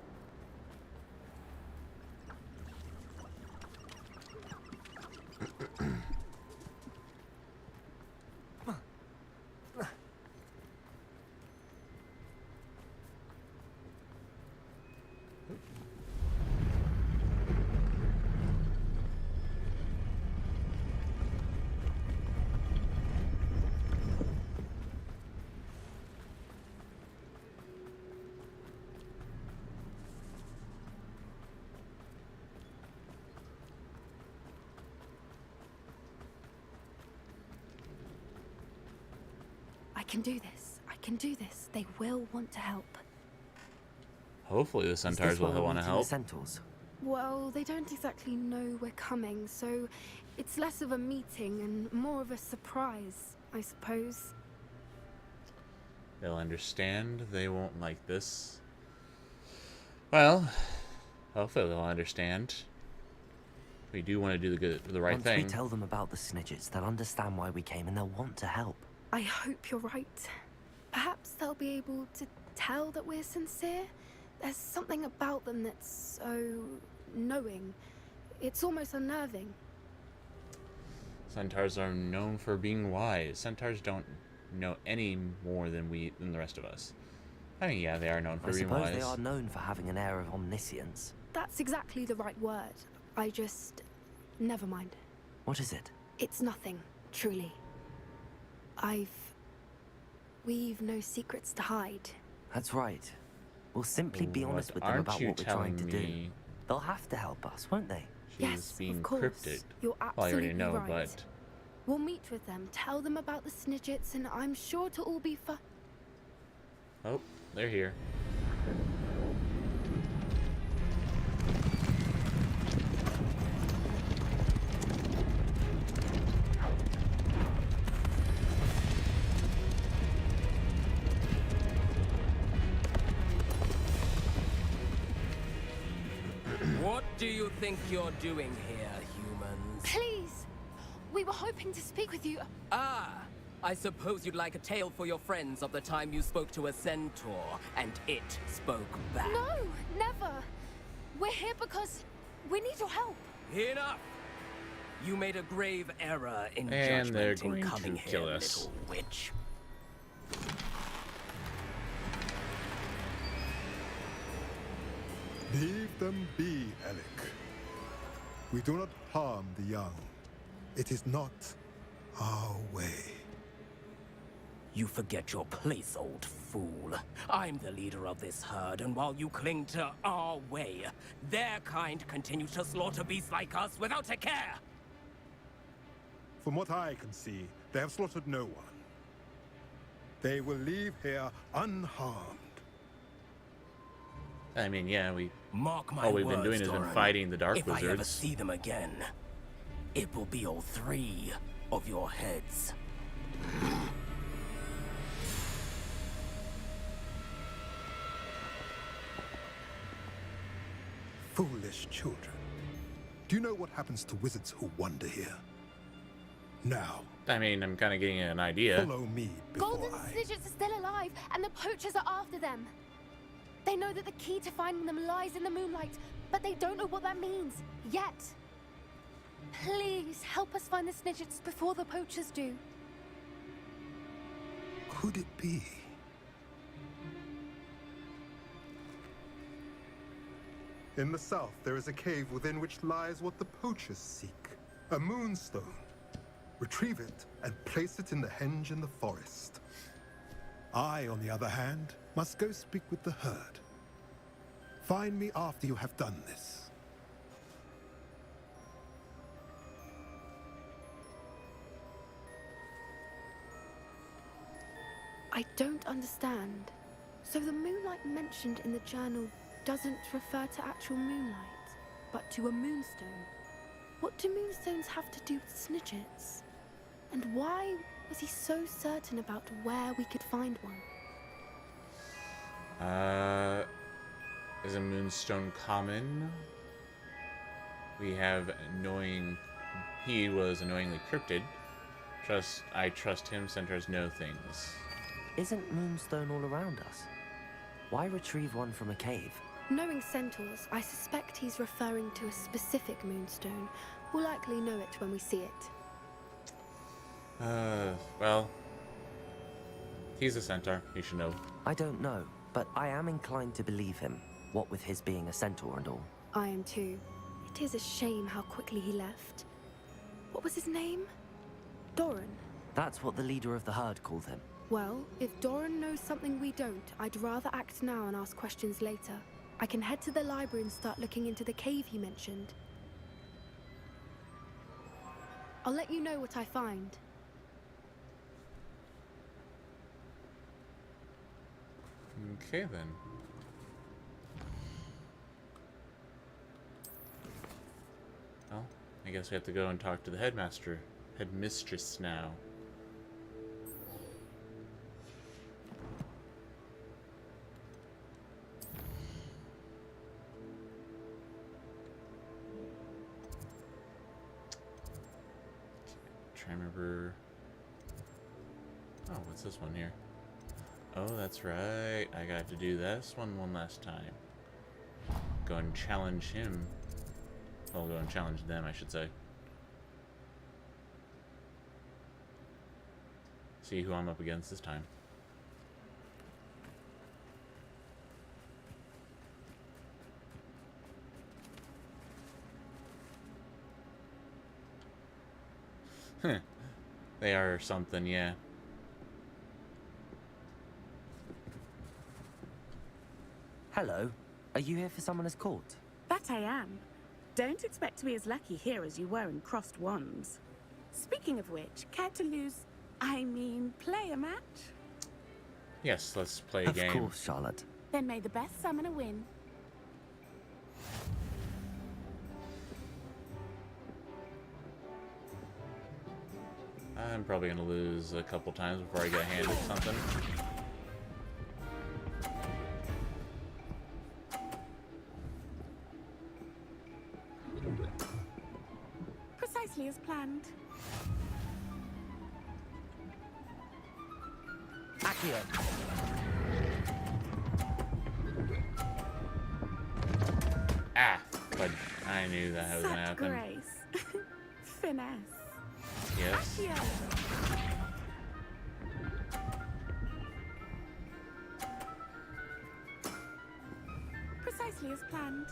I can do this. I can do this. They will want to help. Hopefully the centaurs will want to help. Centaurs? Well, they don't exactly know we're coming, so it's less of a meeting and more of a surprise, I suppose. They'll understand. They won't like this. Well, hopefully they'll understand. We do want to do the right thing. Once we tell them about the snidgets, they'll understand why we came and they'll want to help. I hope you're right. Perhaps they'll be able to tell that we're sincere. There's something about them that's so knowing. It's almost unnerving. Centaurs are known for being wise. Centaurs don't know any more than the rest of us. I mean, yeah, they are known for being wise. I suppose they are known for having an air of omniscience. That's exactly the right word. I just... never mind. What is it? It's nothing, truly. We've no secrets to hide. That's right. We'll simply be honest What with them aren't about you what we're trying to do. telling me? They'll have to help us, won't they? She's Yes, being of course. cryptic. You're Well, I already absolutely know, right. but We'll meet with them, tell them about the Snidgets, and I'm sure it'll all be fun. oh, they're here. What do you think you're doing here, humans? Please! We were hoping to speak with you. Ah, I suppose you'd like a tale for your friends of the time you spoke to a centaur, and it spoke back. No, never. We're here because we need your help. Enough! You made a grave error in And they're judgment in going coming to here, kill us. little witch. Leave them be, Alec. We do not harm the young. It is not our way. You forget your place, old fool. I'm the leader of this herd, and while you cling to our way, their kind continue to slaughter beasts like us without a care. From what I can see, they have slaughtered no one. They will leave here unharmed. I mean, yeah, Mark my all we've words, been doing has been Doran. fighting the Dark if I ever Wizards. see them again, it will be all 3 of your heads. Foolish children. Do you know what happens to wizards who wander here? Now, I mean, I'm kind of getting an idea. follow me before Golden I... Snidgets are still alive, and the poachers are after them. They know that the key to finding them lies in the moonlight, but they don't know what that means, yet. Please, help us find the Snidgets before the poachers do. Could it be? In the south, there is a cave within which lies what the poachers seek. A moonstone. Retrieve it and place it in the henge in the forest. I, on the other hand, must go speak with the herd. Find me after you have done this. I don't understand. So the moonlight mentioned in the journal doesn't refer to actual moonlight, but to a moonstone. What do moonstones have to do with Snidgets? And why was he so certain about where we could find one? Is a moonstone common? We have annoying... He was annoyingly cryptid. I trust him, centaurs know things. Isn't Moonstone all around us? Why retrieve one from a cave? Knowing centaurs, I suspect he's referring to a specific moonstone. We'll likely know it when we see it. Well... He's a centaur, he should know. I don't know, but I am inclined to believe him, what with his being a centaur and all. I am too. It is a shame how quickly he left. What was his name? Doran. That's what the leader of the herd called him. Well, if Doran knows something we don't, I'd rather act now and ask questions later. I can head to the library and start looking into the cave he mentioned. I'll let you know what I find. Okay, then. Well, I guess we have to go and talk to the headmistress now. Try to remember. Oh, what's this one here? Oh, that's right. I got to do this one last time. Go and challenge him. Well, go and challenge them, I should say. See who I'm up against this time. Huh. They are something, yeah. Hello. Are you here for Summoner's Court? That I am. Don't expect to be as lucky here as you were in Crossed Wands. Speaking of which, care to play a match? Yes, let's play a game. Of course, Charlotte. Then may the best summoner win. I'm probably going to lose a couple times before I get handed something. Precisely as planned. Accio. Ah, but I knew that was going to happen. Grace. Finesse. Yes. Accio. Precisely as planned.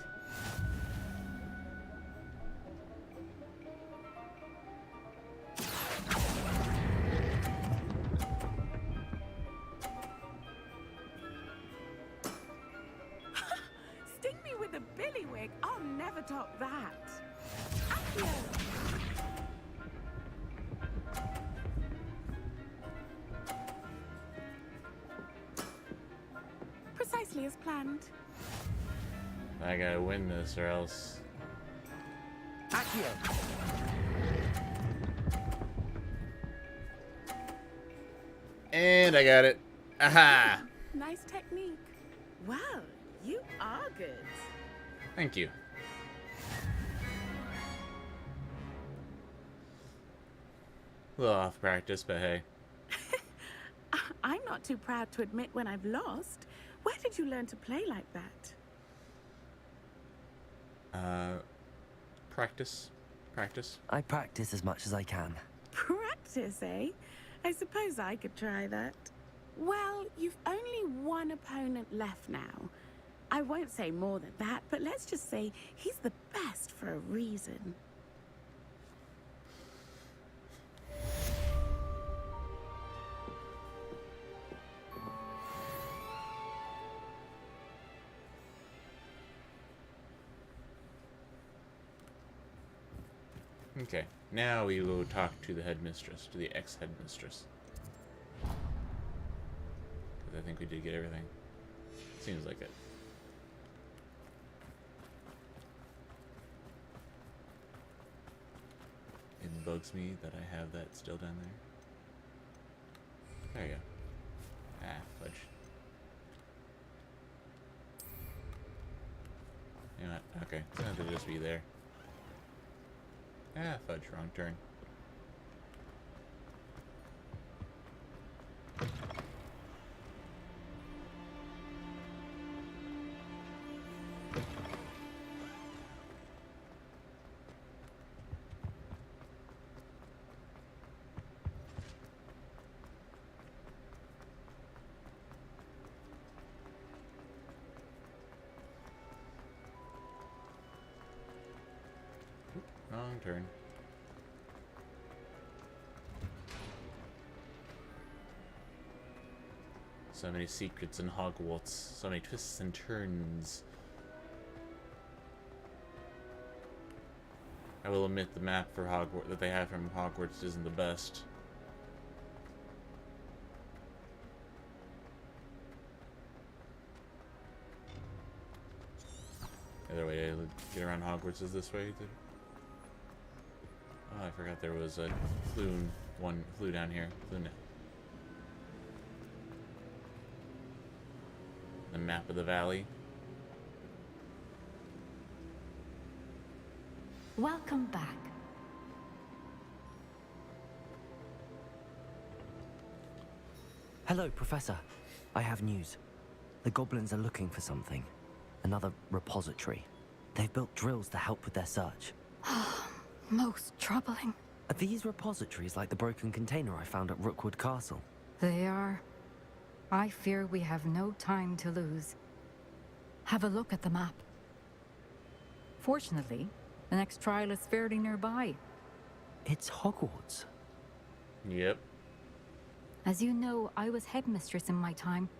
Sting me with a billywig. I'll never top that. Accio. Precisely as planned. I gotta win this or else. Accio. And I got it. Aha! Nice technique. Wow, you are good. Thank you. A little off practice, but hey. I'm not too proud to admit when I've lost. Where did you learn to play like that? Practice. Practice. I practice as much as I can. Practice, eh? I suppose I could try that. Well, you've only one opponent left now. I won't say more than that, but let's just say he's the best for a reason. Okay, now we will talk to the headmistress, to the ex-headmistress. Because I think we did get everything. Seems like it. It bugs me that I have that still down there. There you go. Ah, fudge. You know what? Okay, it's gonna have to just be there. Ah, fudge, wrong turn. Wrong turn. So many secrets in Hogwarts. So many twists and turns. I will admit the map for Hogwarts that they have from Hogwarts isn't the best. The other way to get around Hogwarts is this way. Oh, I forgot there was a flue down here. The map of the valley. Welcome back. Hello, Professor. I have news. The goblins are looking for something. Another repository. They've built drills to help with their search. Most troubling. Are these repositories like the broken container I found at Rookwood Castle? They are. I fear we have no time to lose. Have a look at the map. Fortunately, the next trial is fairly nearby. It's Hogwarts. Yep. As you know, I was headmistress in my time.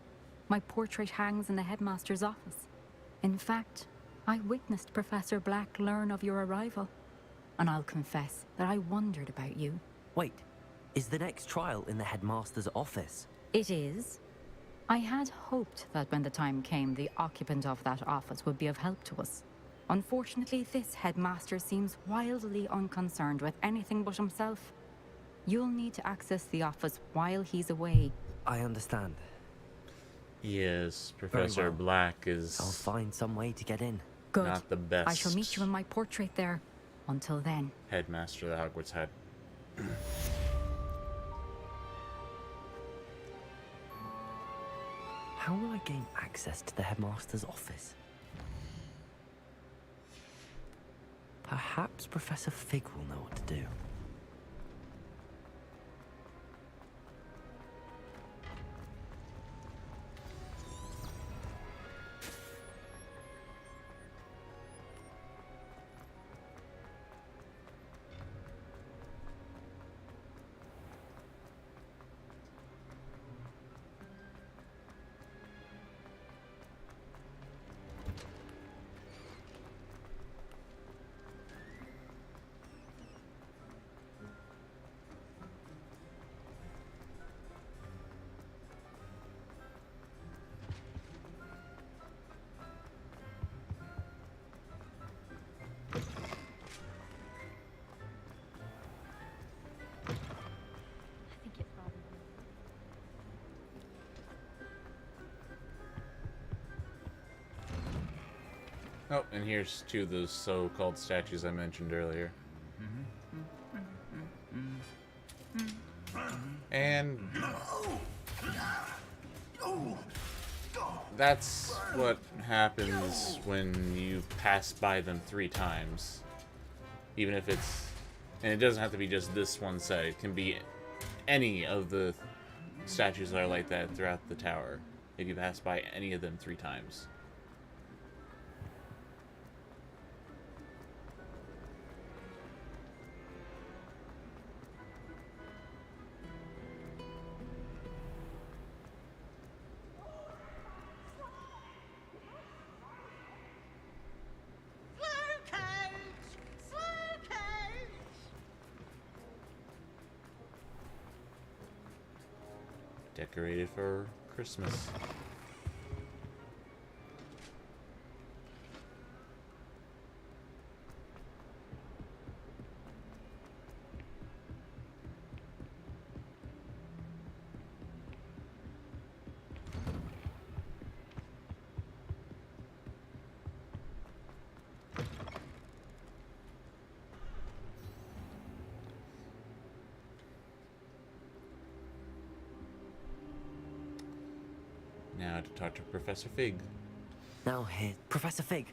My portrait hangs in the headmaster's office. In fact, I witnessed Professor Black learn of your arrival. And I'll confess that I wondered about you. Wait, is the next trial in the headmaster's office? It is. I had hoped that when the time came, the occupant of that office would be of help to us. Unfortunately, this headmaster seems wildly unconcerned with anything but himself. You'll need to access the office while he's away. I understand. Yes, Very Professor well. Black is I'll find some way to get in. Good. not the best I shall meet you in my portrait there. Until then. headmaster that Hogwarts had. How will I gain access to the headmaster's office? Perhaps Professor Fig will know what to do. Oh, and here's two of those so-called statues I mentioned earlier. And that's what happens when you pass by them 3 times. Even if it's... And it doesn't have to be just this one set. It can be any of the statues that are like that throughout the tower. If you pass by any of them 3 times. Decorated for Christmas. Now to talk to Professor Fig. Now here, Professor Fig.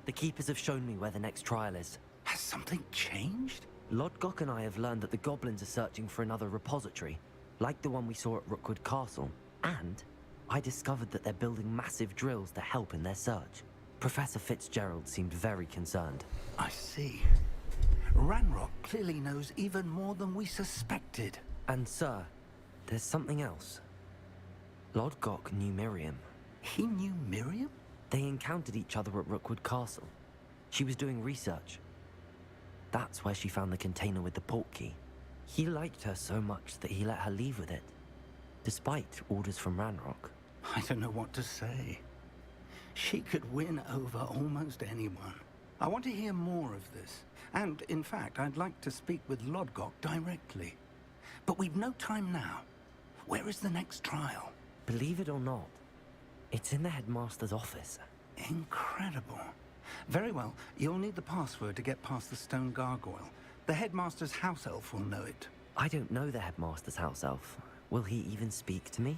The Keepers have shown me where the next trial is. Has something changed? Lodgok and I have learned that the goblins are searching for another repository, like the one we saw at Rookwood Castle. And I discovered that they're building massive drills to help in their search. Professor Fitzgerald seemed very concerned. I see. Ranrock clearly knows even more than we suspected. And sir, there's something else. Lodgok knew Miriam. He knew Miriam? They encountered each other at Rookwood Castle. She was doing research. That's where she found the container with the port key. He liked her so much that he let her leave with it, despite orders from Ranrock. I don't know what to say. She could win over almost anyone. I want to hear more of this. And, in fact, I'd like to speak with Lodgok directly. But we've no time now. Where is the next trial? Believe it or not, it's in the headmaster's office. Incredible. Very well, you'll need the password to get past the stone gargoyle. The headmaster's house elf will know it. I don't know the headmaster's house elf. Will he even speak to me?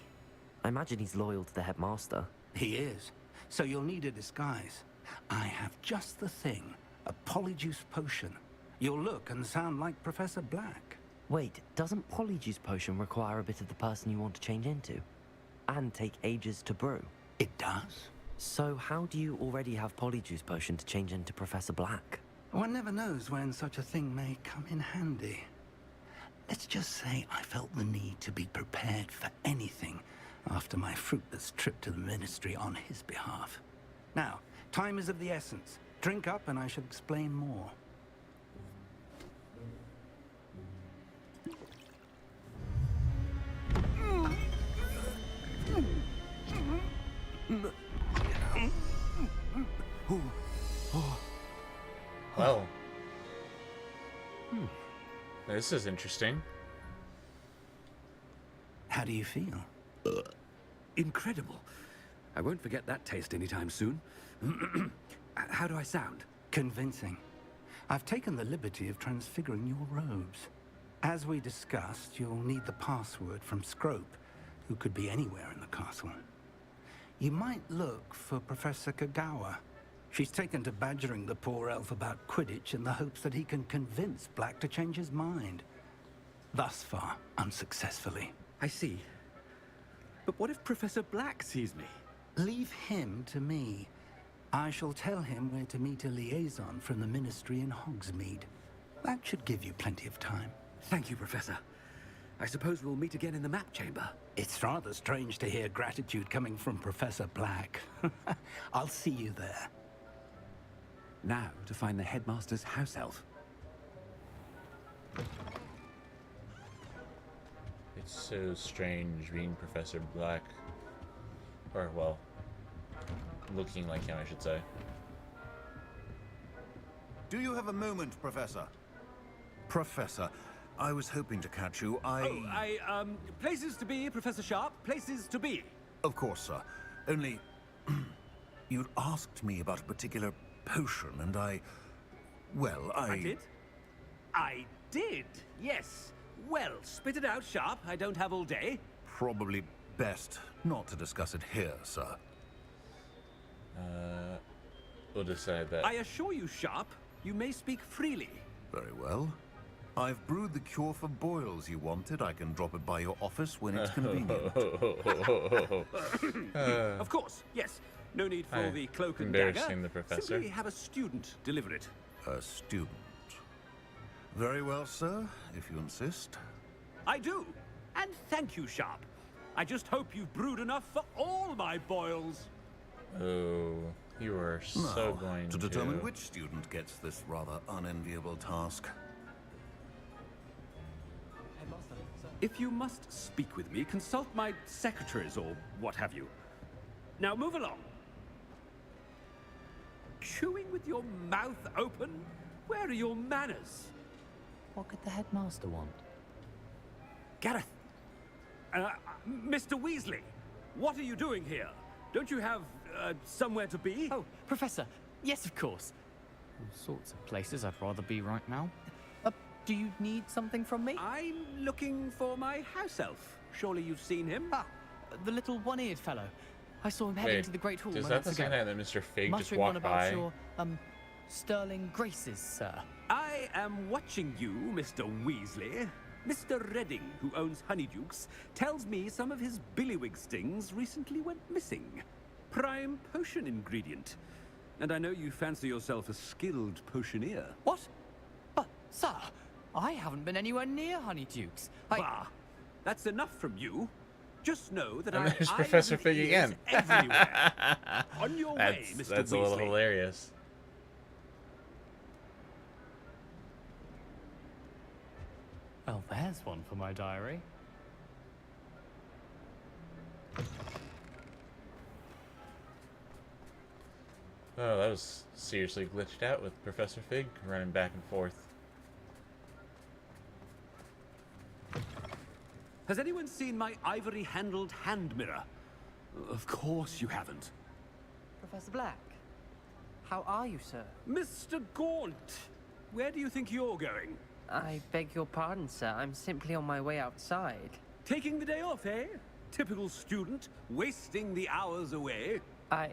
I imagine he's loyal to the headmaster. He is. So you'll need a disguise. I have just the thing. A polyjuice potion. You'll look and sound like Professor Black. Wait, doesn't Polyjuice Potion require a bit of the person you want to change into? And take ages to brew? It does. So how do you already have Polyjuice Potion to change into Professor Black? One never knows when such a thing may come in handy. Let's just say I felt the need to be prepared for anything after my fruitless trip to the Ministry on his behalf. Now, Time is of the essence. Drink up and I shall explain more. Well. This is interesting. How do you feel? Incredible. I won't forget that taste anytime soon. How do I sound? Convincing. I've taken the liberty of transfiguring your robes. As we discussed, you'll need the password from Scrope, who could be anywhere in the castle. You might look for Professor Kagawa. She's taken to badgering the poor elf about Quidditch in the hopes that he can convince Black to change his mind. Thus far, unsuccessfully. I see. But what if Professor Black sees me? Leave him to me. I shall tell him where to meet a liaison from the Ministry in Hogsmeade. That should give you plenty of time. Thank you, Professor. I suppose we'll meet again in the map chamber. It's rather strange to hear gratitude coming from Professor Black. I'll see you there. Now to find the headmaster's house elf. It's so strange being Professor Black. Or, well, looking like him, I should say. Do you have a moment, Professor? Professor, I was hoping to catch you. Places to be, Professor Sharp. Places to be. Of course, sir. Only, you'd asked me about a particular potion, and well, I did? I did, yes. Well, spit it out, Sharp. I don't have all day. Probably best not to discuss it here, sir. We'll decide that. I assure you, Sharp, you may speak freely. Very well. I've brewed the cure for boils you wanted. I can drop it by your office when it's convenient. Of course, yes. No need for the cloak and dagger. Embarrassing the professor. Simply have a student deliver it. A student. Very well, sir, if you insist. I do. And thank you, Sharp. I just hope you've brewed enough for all my boils. Oh, you are so going to determine which student gets this rather unenviable task. If you must speak with me, consult my secretaries or what have you. Now move along. Chewing with your mouth open? Where are your manners? What could the headmaster want? Gareth! Mr. Weasley, what are you doing here? Don't you have somewhere to be? Oh, Professor, yes, of course. All sorts of places I'd rather be right now. Do you need something from me? I'm looking for my house elf. Surely you've seen him? Ah, the little one-eared fellow. I saw him heading to the Great Hall. Is that the guy that Mr. Fig just muttering walked on about by? your, sterling graces, sir. I am watching you, Mr. Weasley. Mr. Redding, who owns Honeydukes, tells me some of his billywig stings recently went missing. Prime potion ingredient. And I know you fancy yourself a skilled potioneer. What? Sir, I haven't been anywhere near Honeydukes. Bah! That's enough from you. Just know that And I there's Professor Fig again. Everywhere. On your way, Mr. That's Weasley. a little hilarious. Well, there's one for my diary. Oh, that was seriously glitched out with Professor Fig running back and forth. Has anyone seen my ivory-handled hand mirror? Of course you haven't. Professor Black, how are you, sir? Mr. Gaunt, where do you think you're going? I beg your pardon, sir. I'm simply on my way outside. Taking the day off, eh? Typical student, wasting the hours away. I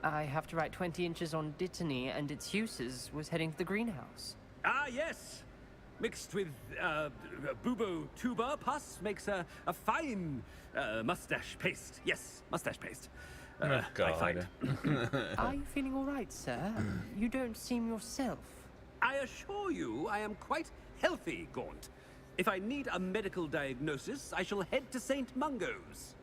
have to write 20 inches on Dittany and its uses. Was heading to the greenhouse. Ah, yes. Mixed with bubo tuber pus makes a fine mustache paste. Yes, mustache paste. Oh, God. I find. Are you feeling all right, sir? You don't seem yourself. I assure you I am quite healthy, Gaunt. If I need a medical diagnosis, I shall head to St. Mungo's.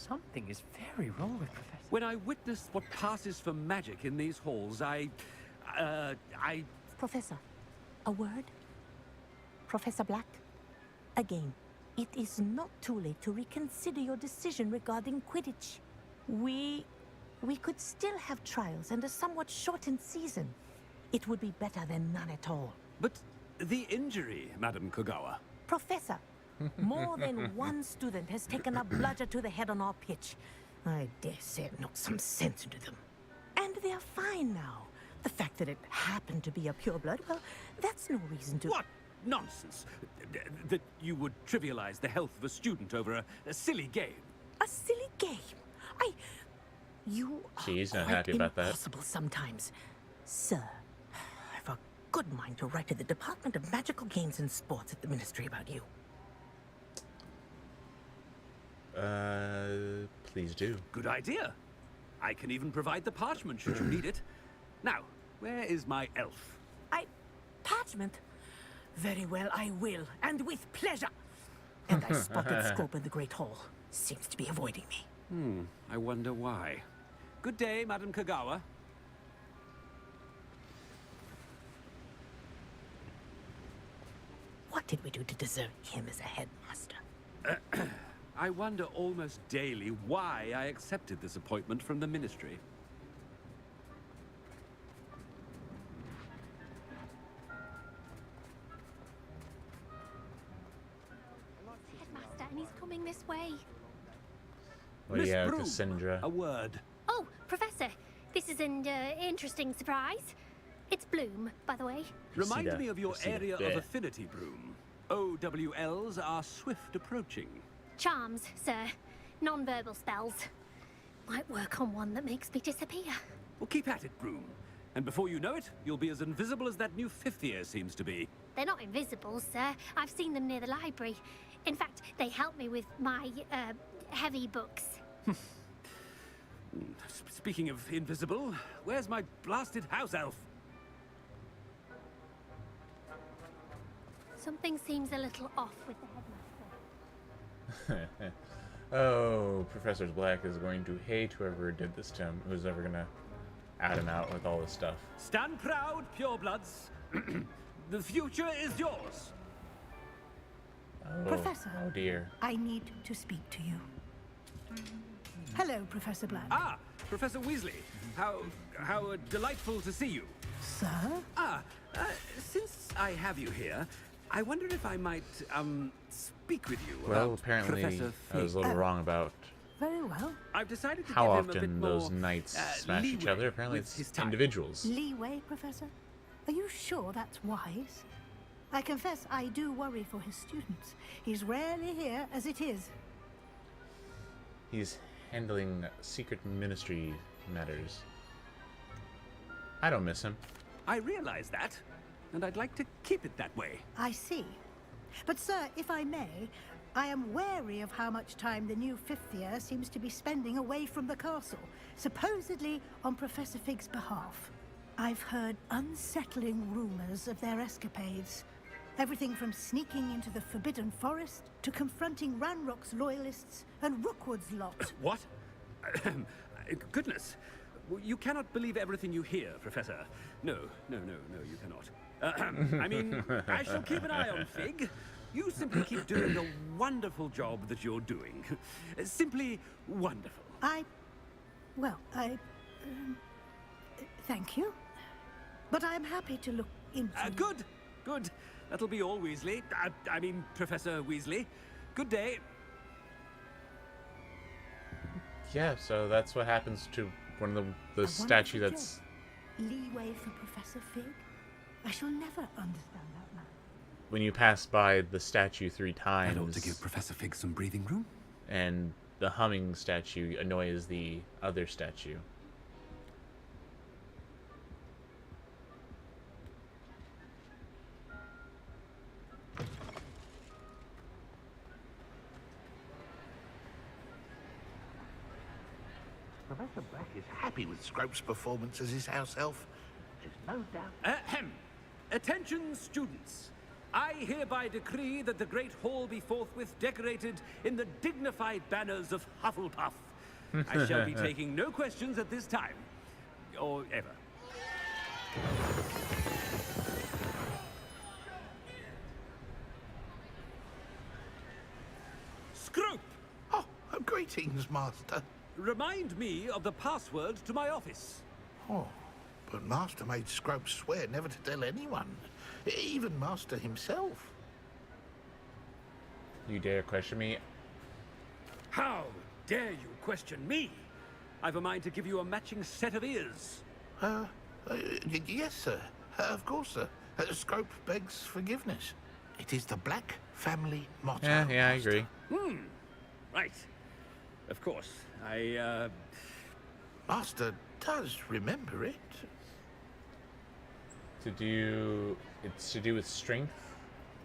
Something is very wrong with Professor. When I witness what passes for magic in these halls, I... Professor, a word? Professor Black? Again, it is not too late to reconsider your decision regarding Quidditch. We could still have trials and a somewhat shortened season. It would be better than none at all. But the injury, Madam Kogawa. Professor, more than one student has taken a bludger to the head on our pitch. I dare say it knocked some sense into them. And they're fine now. The fact that it happened to be a pureblood, well, that's no reason to... What nonsense! That you would trivialize the health of a student over a silly game. A silly game? You She's are not quite happy about that. impossible sometimes. Sir, I've a good mind to write to the Department of Magical Games and Sports at the Ministry about you. Please do. Good idea. I can even provide the parchment should you need it. Now, where is my elf? Parchment? Very well, I will, and with pleasure. And I spotted Scope in the Great Hall. Seems to be avoiding me. I wonder why. Good day, Madam Kogawa. What did we do to deserve him as a headmaster? I wonder almost daily why I accepted this appointment from the Ministry. Headmaster, and he's coming this way. What do Miss you have, Broom, Cassandra? a word. Oh, Professor, this is an interesting surprise. It's Bloom, by the way. Remind me of your Cressida, area yeah. of affinity, Broom. OWLs are swift approaching. Charms, sir. Non-verbal spells. Might work on one that makes me disappear. Well, keep at it, Broom. And before you know it, you'll be as invisible as that new fifth year seems to be. They're not invisible, sir. I've seen them near the library. In fact, they help me with my, heavy books. Speaking of invisible, where's my blasted house elf? Something seems a little off with the headmaster. Oh, Professor Black is going to hate whoever did this to him, who's ever gonna add him out with all this stuff. Stand proud, purebloods. The future is yours. Oh, Professor. Oh dear. I need to speak to you. Hello, Professor Black. Ah, Professor Weasley. How delightful to see you. Sir? Since I have you here, I wondered if I might, speak with you Well, about apparently Professor I was a little wrong about Very well. I've decided to how give him a bit often more, those knights smash each other. Apparently with his it's time. individuals. Leeway, Professor? Are you sure that's wise? I confess I do worry for his students. He's rarely here as it is. He's handling secret ministry matters. I don't miss him. I realize that, and I'd like to keep it that way. I see. But, sir, if I may, I am wary of how much time the new fifth year seems to be spending away from the castle, supposedly on Professor Fig's behalf. I've heard unsettling rumors of their escapades. Everything from sneaking into the Forbidden Forest to confronting Ranrock's loyalists and Rookwood's lot. What? Goodness. You cannot believe everything you hear, Professor. No, you cannot. I mean, I shall keep an eye on Fig. You simply keep doing the wonderful job that you're doing. Simply wonderful. Thank you. But I'm happy to look into... Good. That'll be all, Weasley. I mean, Professor Weasley. Good day. Yeah, so that's what happens to one of the statue that's... Leeway for Professor Fig? I shall never understand that man. When you pass by the statue 3 times... That ought to give Professor Fig some breathing room. And the humming statue annoys the other statue. Professor Black is happy with Scrope's performance as his house elf. There's no doubt. Attention, students. I hereby decree that the Great Hall be forthwith decorated in the dignified banners of Hufflepuff. I shall be taking no questions at this time. Or ever. Scrope! Oh, greetings, Master. Remind me of the password to my office. Oh, but Master made Scrope swear never to tell anyone. Even Master himself. You dare question me? How dare you question me? I've a mind to give you a matching set of ears. Yes, sir. Of course, sir. Scrope begs forgiveness. It is the Black family motto. Yeah, I agree. Right. Of course. Master does remember it. It's to do with strength.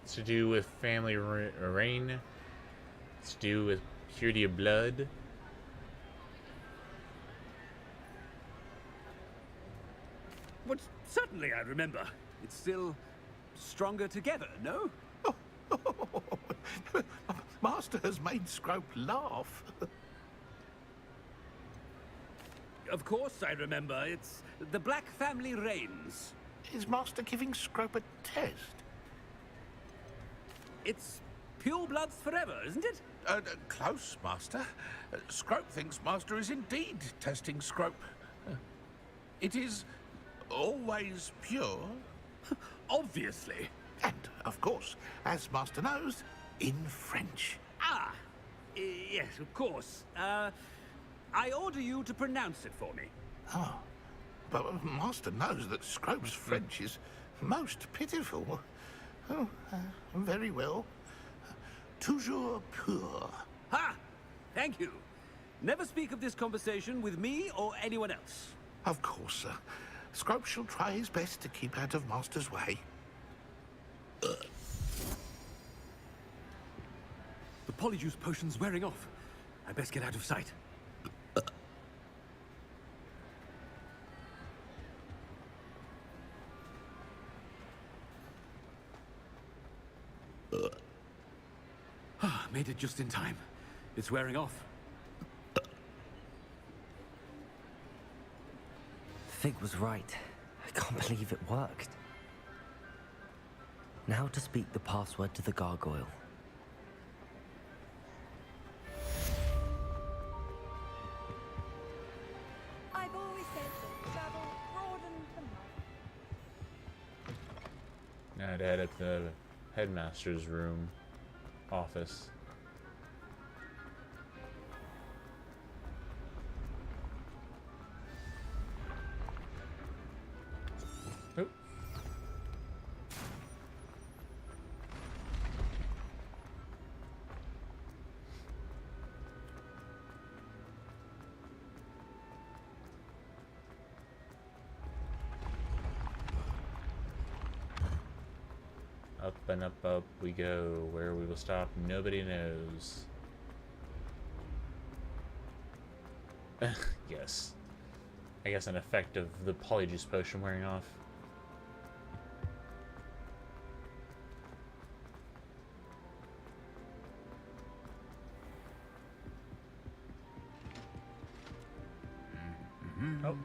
It's to do with family reign. It's to do with purity of blood. But certainly I remember. It's still stronger together, no? Master has made Scrope laugh. Of course I remember. It's the Black family reigns. Is Master giving Scrope a test? It's pure bloods forever, isn't it? Close, Master. Scrope thinks Master is indeed testing Scrope. It is always pure. Obviously. And, of course, as Master knows, in French. Ah, yes, of course. I order you to pronounce it for me. Oh, but Master knows that Scrope's French is most pitiful. Oh, very well. Toujours pur. Ha! Thank you. Never speak of this conversation with me or anyone else. Of course, sir. Scrope shall try his best to keep out of Master's way. The polyjuice potion's wearing off. I best get out of sight. Made it just in time. It's wearing off. Fig was right. I can't believe it worked. Now to speak the password to the gargoyle. I've always said that travel broadens the mind. Now to head up to the headmaster's room, office. Oop. Up and up we go. Where we will stop, nobody knows. Yes. I guess an effect of the polyjuice potion wearing off. Oh.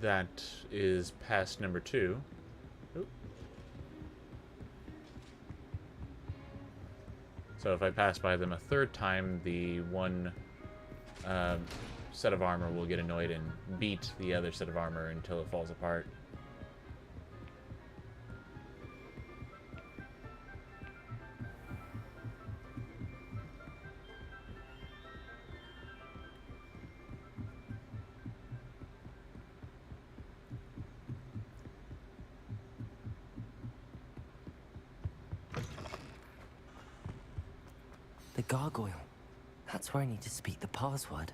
That is pass number 2. Oop. So if I pass by them a third time, the one set of armor will get annoyed and beat the other set of armor until it falls apart. The gargoyle. That's where I need to speak the password.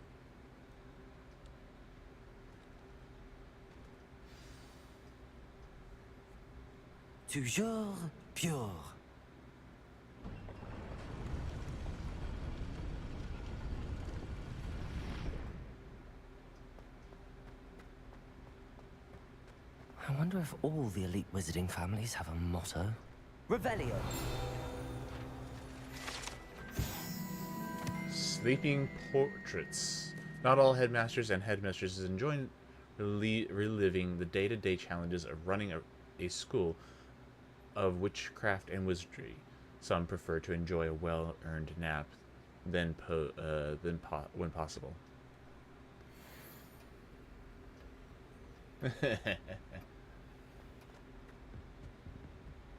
Toujours pure. wonder if all the elite wizarding families have a motto. Revelio. Sleeping portraits. Not all headmasters and headmistresses enjoy reliving the day-to-day challenges of running a school of witchcraft and wizardry. Some prefer to enjoy a well-earned nap when possible.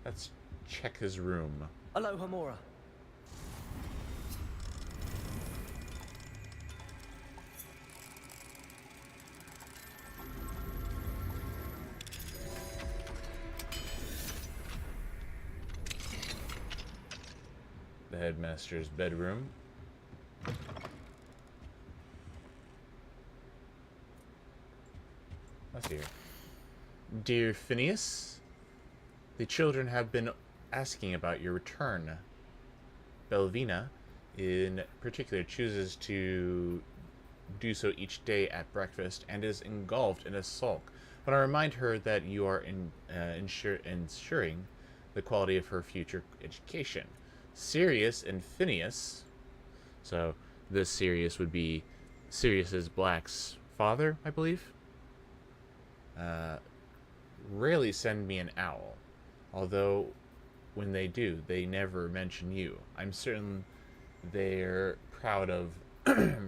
Let's check his room. Aloha Mora. The headmaster's bedroom. Let's see here. Dear Phineas, the children have been asking about your return. Belvina, in particular, chooses to do so each day at breakfast and is engulfed in a sulk when I remind her that you are ensuring the quality of her future education. Sirius and Phineas, so this Sirius would be Sirius's Black's father, I believe, rarely send me an owl, although when they do, they never mention you. I'm certain they're proud of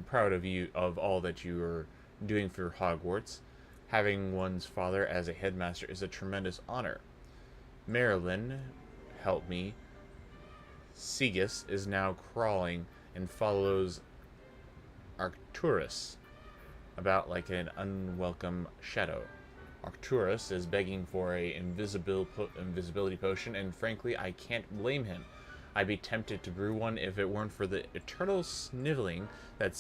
proud of you, of all that you are doing for Hogwarts. Having one's father as a headmaster is a tremendous honor. Marilyn, help me. Segus is now crawling and follows Arcturus about like an unwelcome shadow. Arcturus is begging for a invisibility potion, and frankly, I can't blame him. I'd be tempted to brew one if it weren't for the eternal sniveling that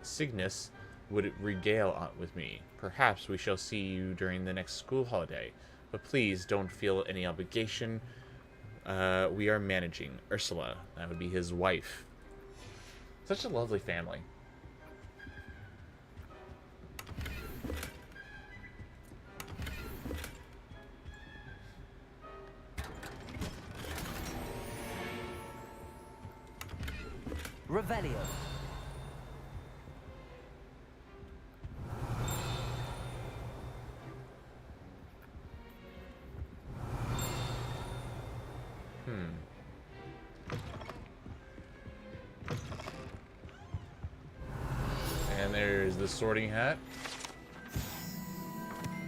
Cygnus would regale with me. Perhaps we shall see you during the next school holiday, but please don't feel any obligation. We are managing. Ursula, that would be his wife. Such a lovely family. Revelio. And there's the sorting hat.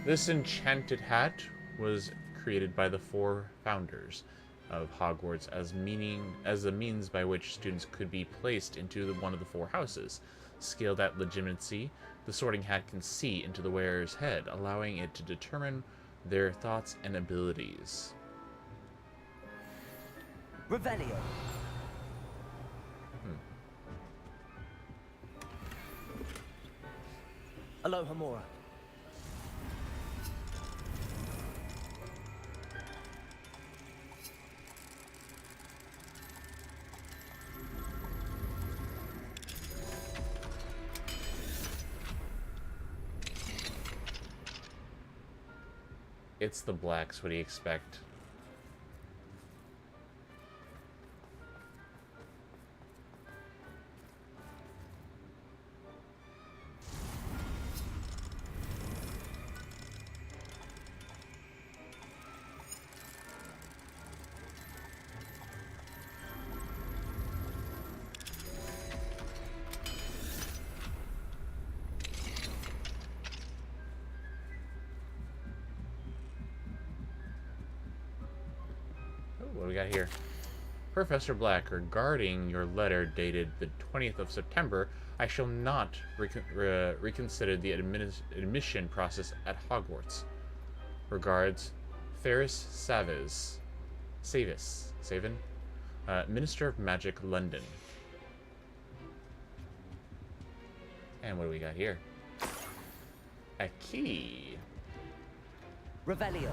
This enchanted hat was created by the 4 founders of Hogwarts as a means by which students could be placed into one of the 4 houses. Skilled at legitimacy, the sorting hat can see into the wearer's head, allowing it to determine their thoughts and abilities. Revelio. Aloha Mora. It's the Blacks, what do you expect? What do we got here? Professor Black, regarding your letter dated the 20th of September, I shall not reconsider the admission process at Hogwarts. Regards, Ferris Savin, Minister of Magic, London. And what do we got here? A key. Revelio.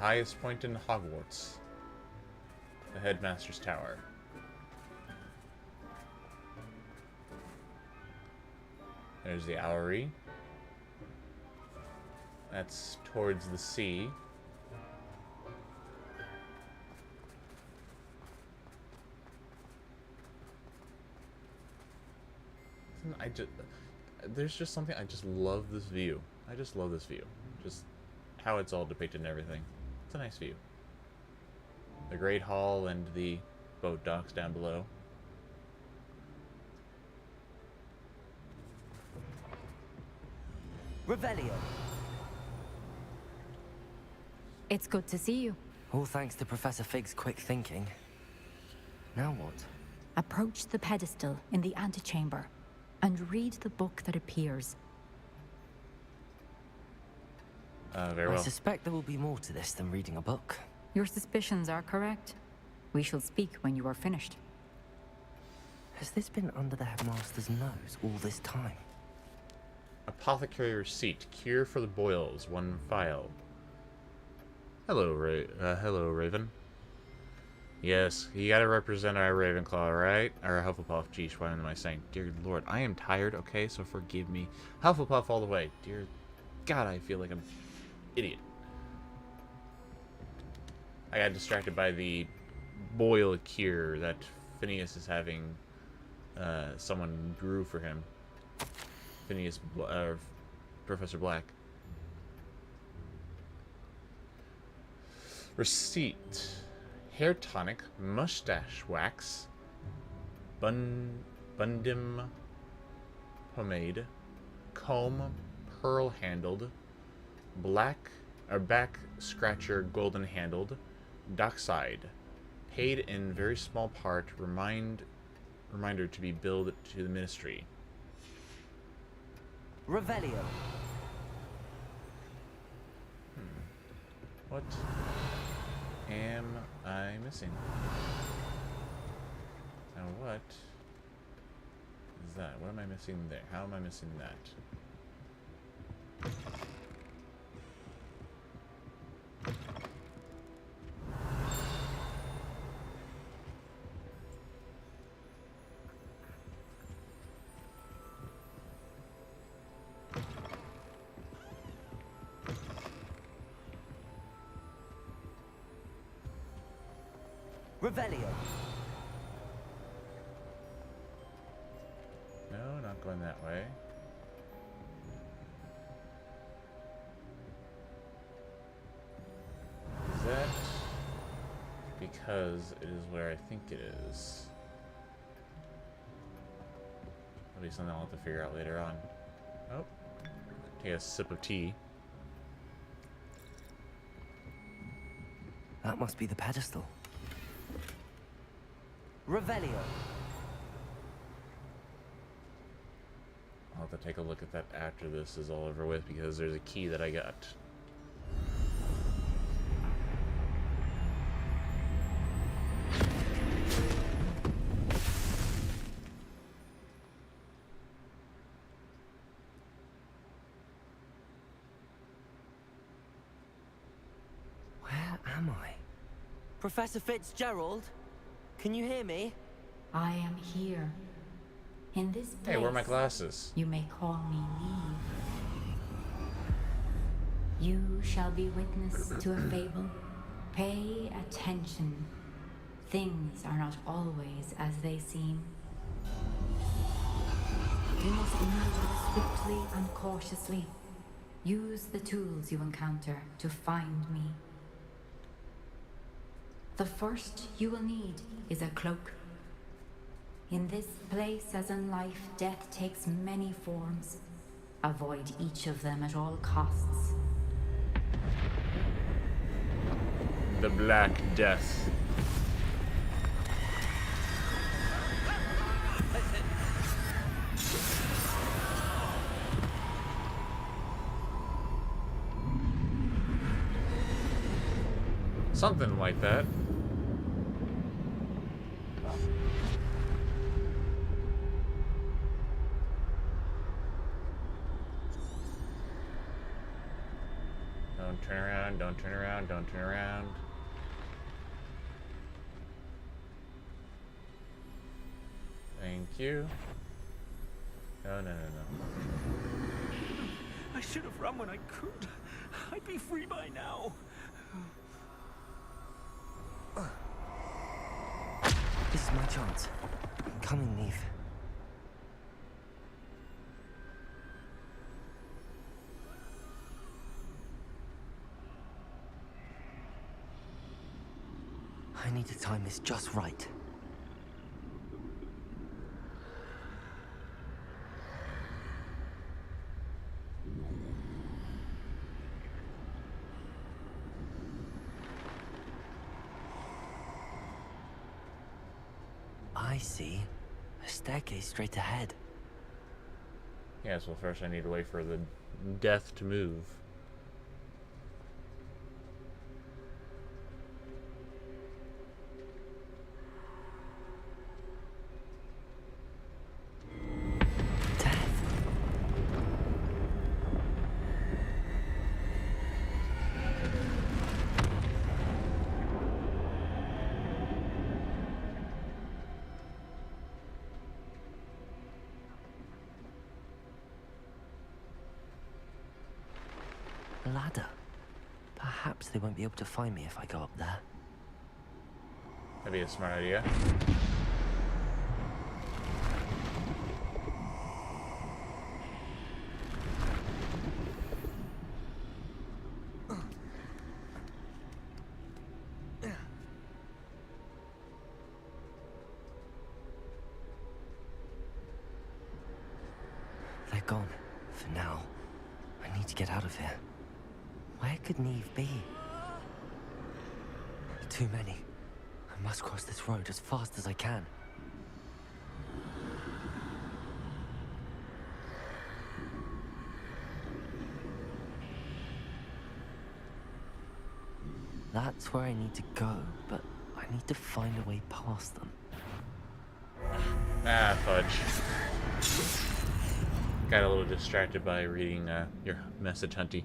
highest point in Hogwarts. The Headmaster's Tower. There's the Owlery. That's towards the sea. There's just something, I just love this view. I just love this view. Just how it's all depicted and everything. It's a nice view. The Great Hall and the boat docks down below. Revelio. It's good to see you. All thanks to Professor Fig's quick thinking. Now what? Approach the pedestal in the antechamber and read the book that appears. Very well. I suspect there will be more to this than reading a book. Your suspicions are correct. We shall speak when you are finished. Has this been under the headmaster's nose all this time? Apothecary receipt. Cure for the boils. 1 vial. Hello, hello, Raven. Yes, you gotta represent our Ravenclaw, right? Or Hufflepuff. Geesh, what am I saying? Dear Lord, I am tired, okay? So forgive me. Hufflepuff all the way. Dear God, I feel like I'm an idiot. I got distracted by the boil cure that Phineas is having. Someone brew for him. Phineas, Professor Black. Receipt. Hair tonic, mustache wax, Bundim pomade, comb, pearl handled, back scratcher golden handled, dockside, paid in very small part, reminder to be billed to the ministry. Revelio. What am I missing? Now what is that? What am I missing there? How am I missing that? Revelio. No, not going that way. Is that because it is where I think it is? That'll be something I'll have to figure out later on. Oh, take a sip of tea. That must be the pedestal. Revelio. I'll have to take a look at that after this is all over with because there's a key that I got. Where am I? Professor Fitzgerald? Can you hear me? I am here. In this place, Hey, where are my glasses? you may call me Neve. You shall be witness to a fable. Pay attention. Things are not always as they seem. You must move swiftly and cautiously. Use the tools you encounter to find me. The first you will need is a cloak. In this place, as in life, death takes many forms. Avoid each of them at all costs. The Black Death. Something like that. turn around, don't turn around, don't turn around. Thank you. No, no, no, no. I should have run when I could. I'd be free by now. This is my chance. I'm coming, Neve. I need to time this just right. I see. A staircase straight ahead. Yes, well, first I need to wait for the death to move. A ladder. Perhaps they won't be able to find me if I go up there. That'd be a smart idea. They're gone. For now. I need to get out of here. Where could Neve be? Too many. I must cross this road as fast as I can. That's where I need to go, but I need to find a way past them. Ah, fudge. Got a little distracted by reading your message, Hunty.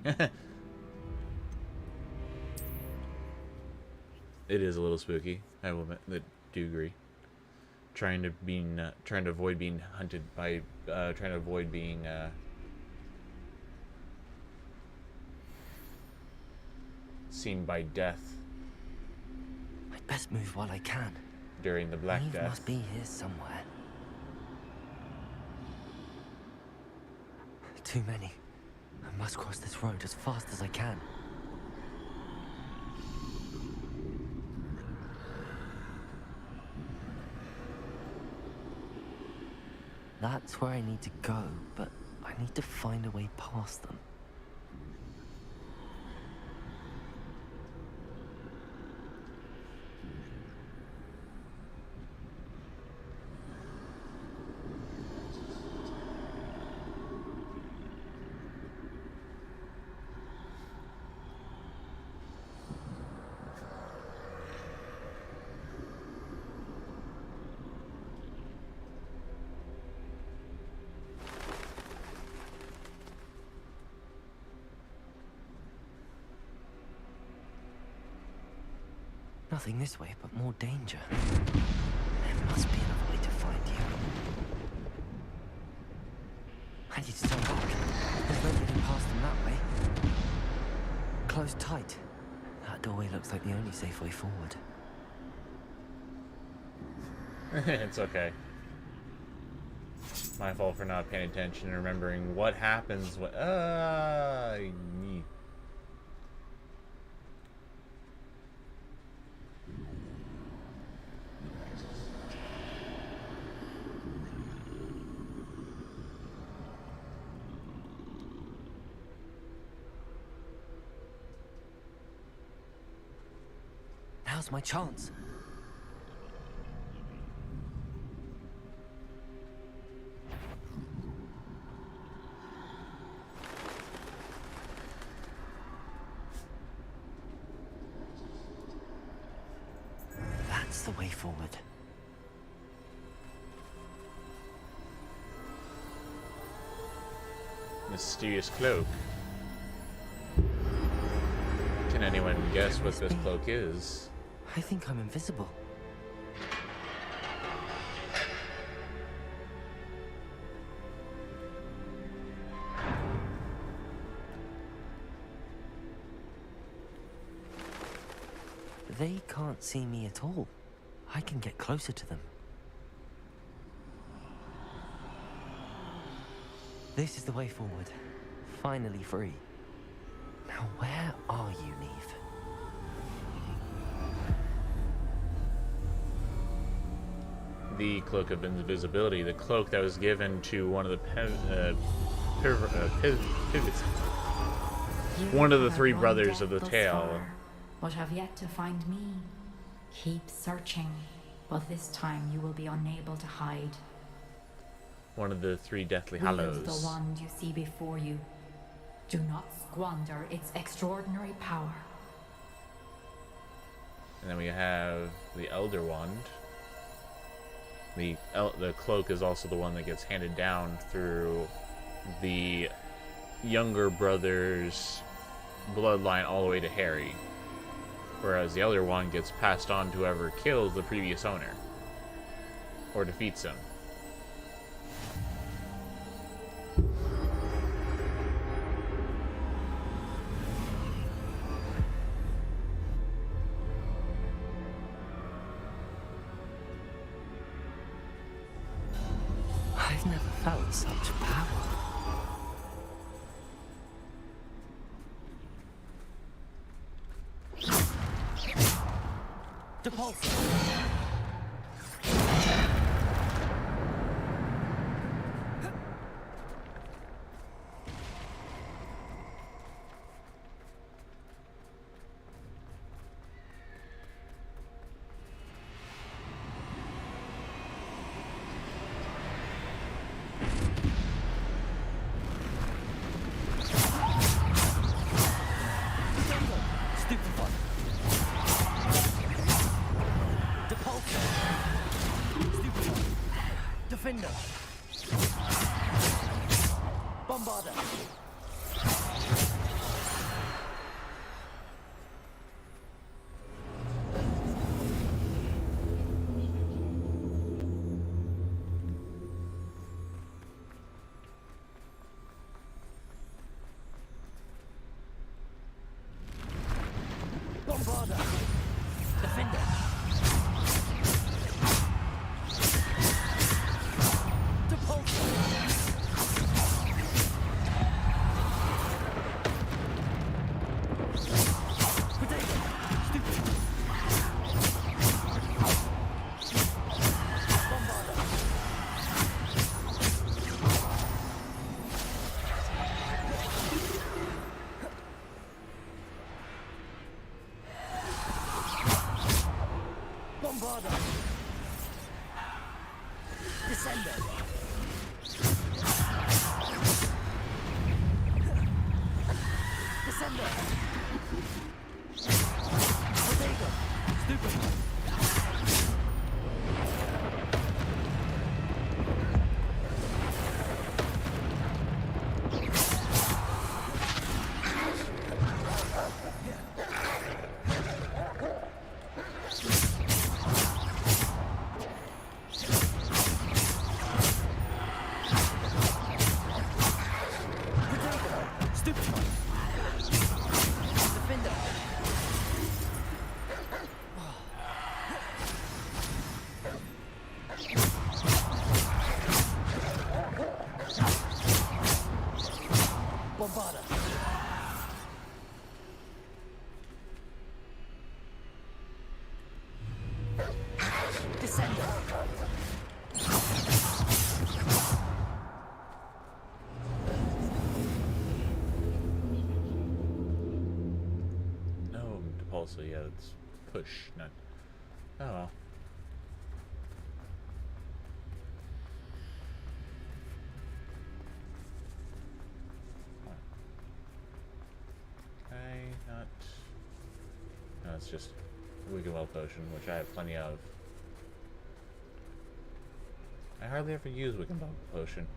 It is a little spooky. I will do agree. Trying to avoid being hunted by, trying to avoid being seen by death. I'd best move while I can. During the Black Neve Death. must be here somewhere. Too many. I must cross this road as fast as I can. That's where I need to go, but I need to find a way past them. Nothing this way, but more danger. There must be another way to find you. I need to turn back. There's no getting past them that way. Close tight. That doorway looks like the only safe way forward. It's okay. My fault for not paying attention and remembering what happens when... Now's my chance. That's the way forward. Mysterious cloak. Can anyone guess what this cloak is? I think I'm invisible. They can't see me at all. I can get closer to them. This is the way forward. Finally free. Now where are you, Neve? The Cloak of Invisibility, the cloak that was given to one of the pivots. One of the three brothers of the tale. But have yet to find me. Keep searching, but this time you will be unable to hide. One of the three Deathly Wield Hallows. the wand you see before you. Do not squander its extraordinary power. And then we have the Elder Wand. The cloak is also the one that gets handed down through the younger brother's bloodline all the way to Harry. Whereas the Elder Wand gets passed on to whoever kills the previous owner. Or defeats him. I've never felt such power. Depulse! Defender! Bombarder! Bombarder! Defender! Bombarder! Descender! Descender! Bodega! Stupid! So yeah, it's push, not. Oh well. Okay, not. No, it's just Wicked Well Potion, which I have plenty of. I hardly ever use Wicked Well Potion.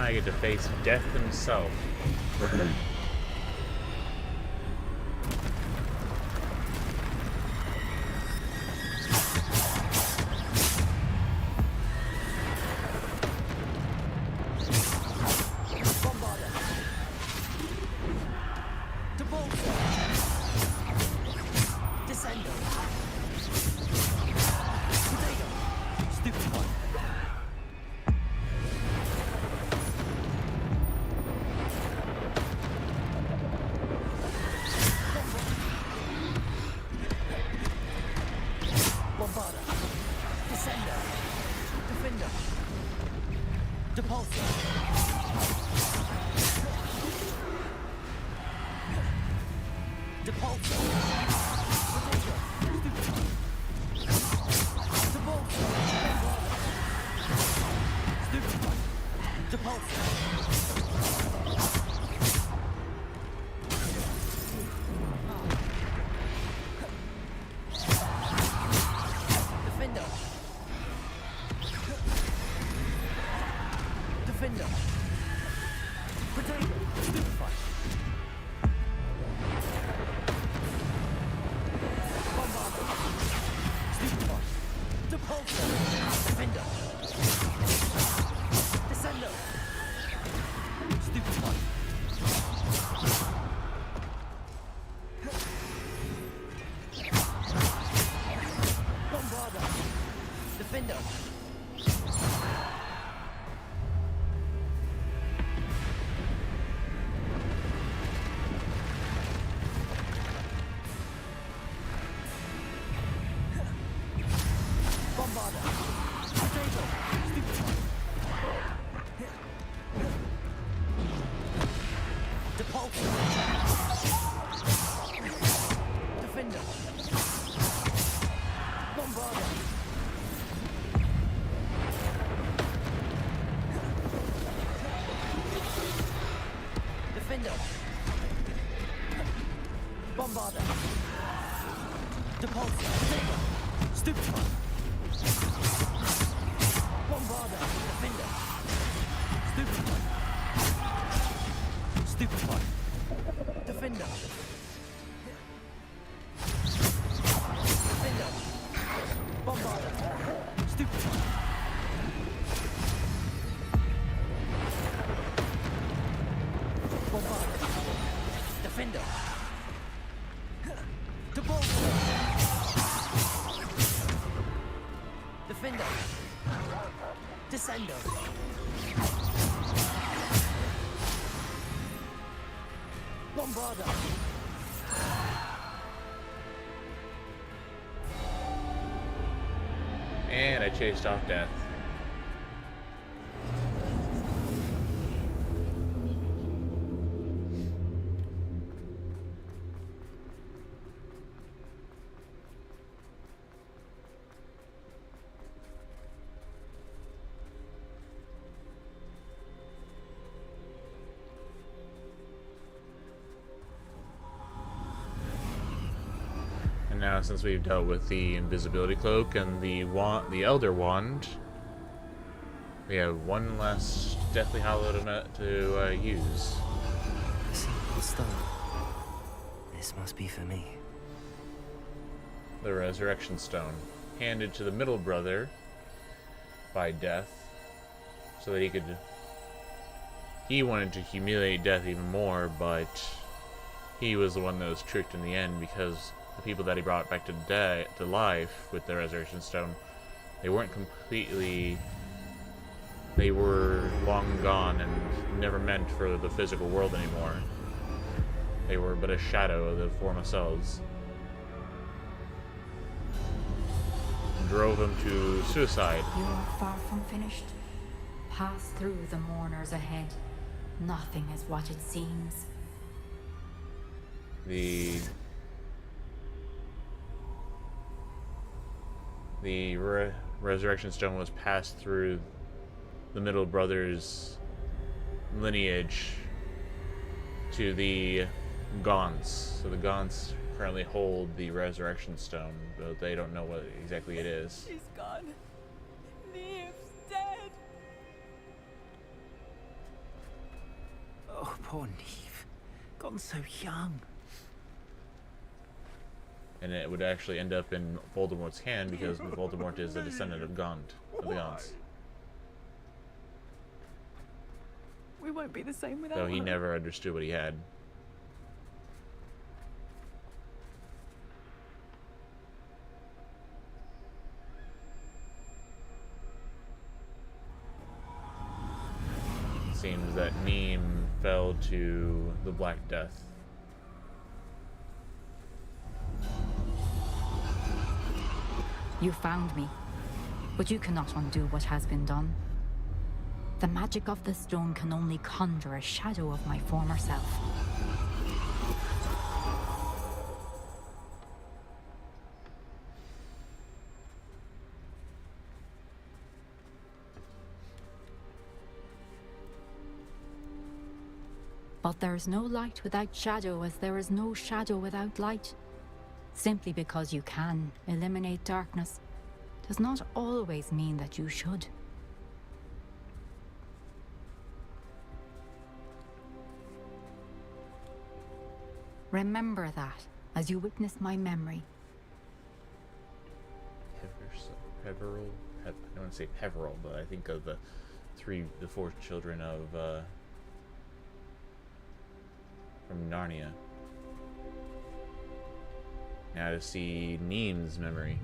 I get to face death himself. And I chased off death. Now, since we've dealt with the invisibility cloak and the Elder Wand, we have one less Deathly Hallow to use. A simple stone. This must be for me. The Resurrection Stone, handed to the middle brother by Death, so that he wanted to humiliate Death even more, but he was the one that was tricked in the end, because the people that he brought back to life with the Resurrection Stone, they weren't completely... They were long gone and never meant for the physical world anymore. They were but a shadow of the former selves. Drove him to suicide. You are far from finished. Pass through the mourners ahead. Nothing is what it seems. The Resurrection Stone was passed through the middle brother's lineage to the Gaunts. So the Gaunts currently hold the Resurrection Stone, but they don't know what exactly it is. She's gone. Neve's dead. Oh, poor Neve. Gone so young. And it would actually end up in Voldemort's hand because Voldemort is a descendant of Gaunt, of the Gaunts. We won't be the same without Though he her. never understood what he had. Seems that Neem fell to the Black Death. You found me, but you cannot undo what has been done. The magic of the stone can only conjure a shadow of my former self. But there is no light without shadow, as there is no shadow without light. Simply because you can eliminate darkness does not always mean that you should. Remember that as you witness my memory. I don't want to say Peveril, but I think of the four children of from Narnia. Now to see Neem's memory.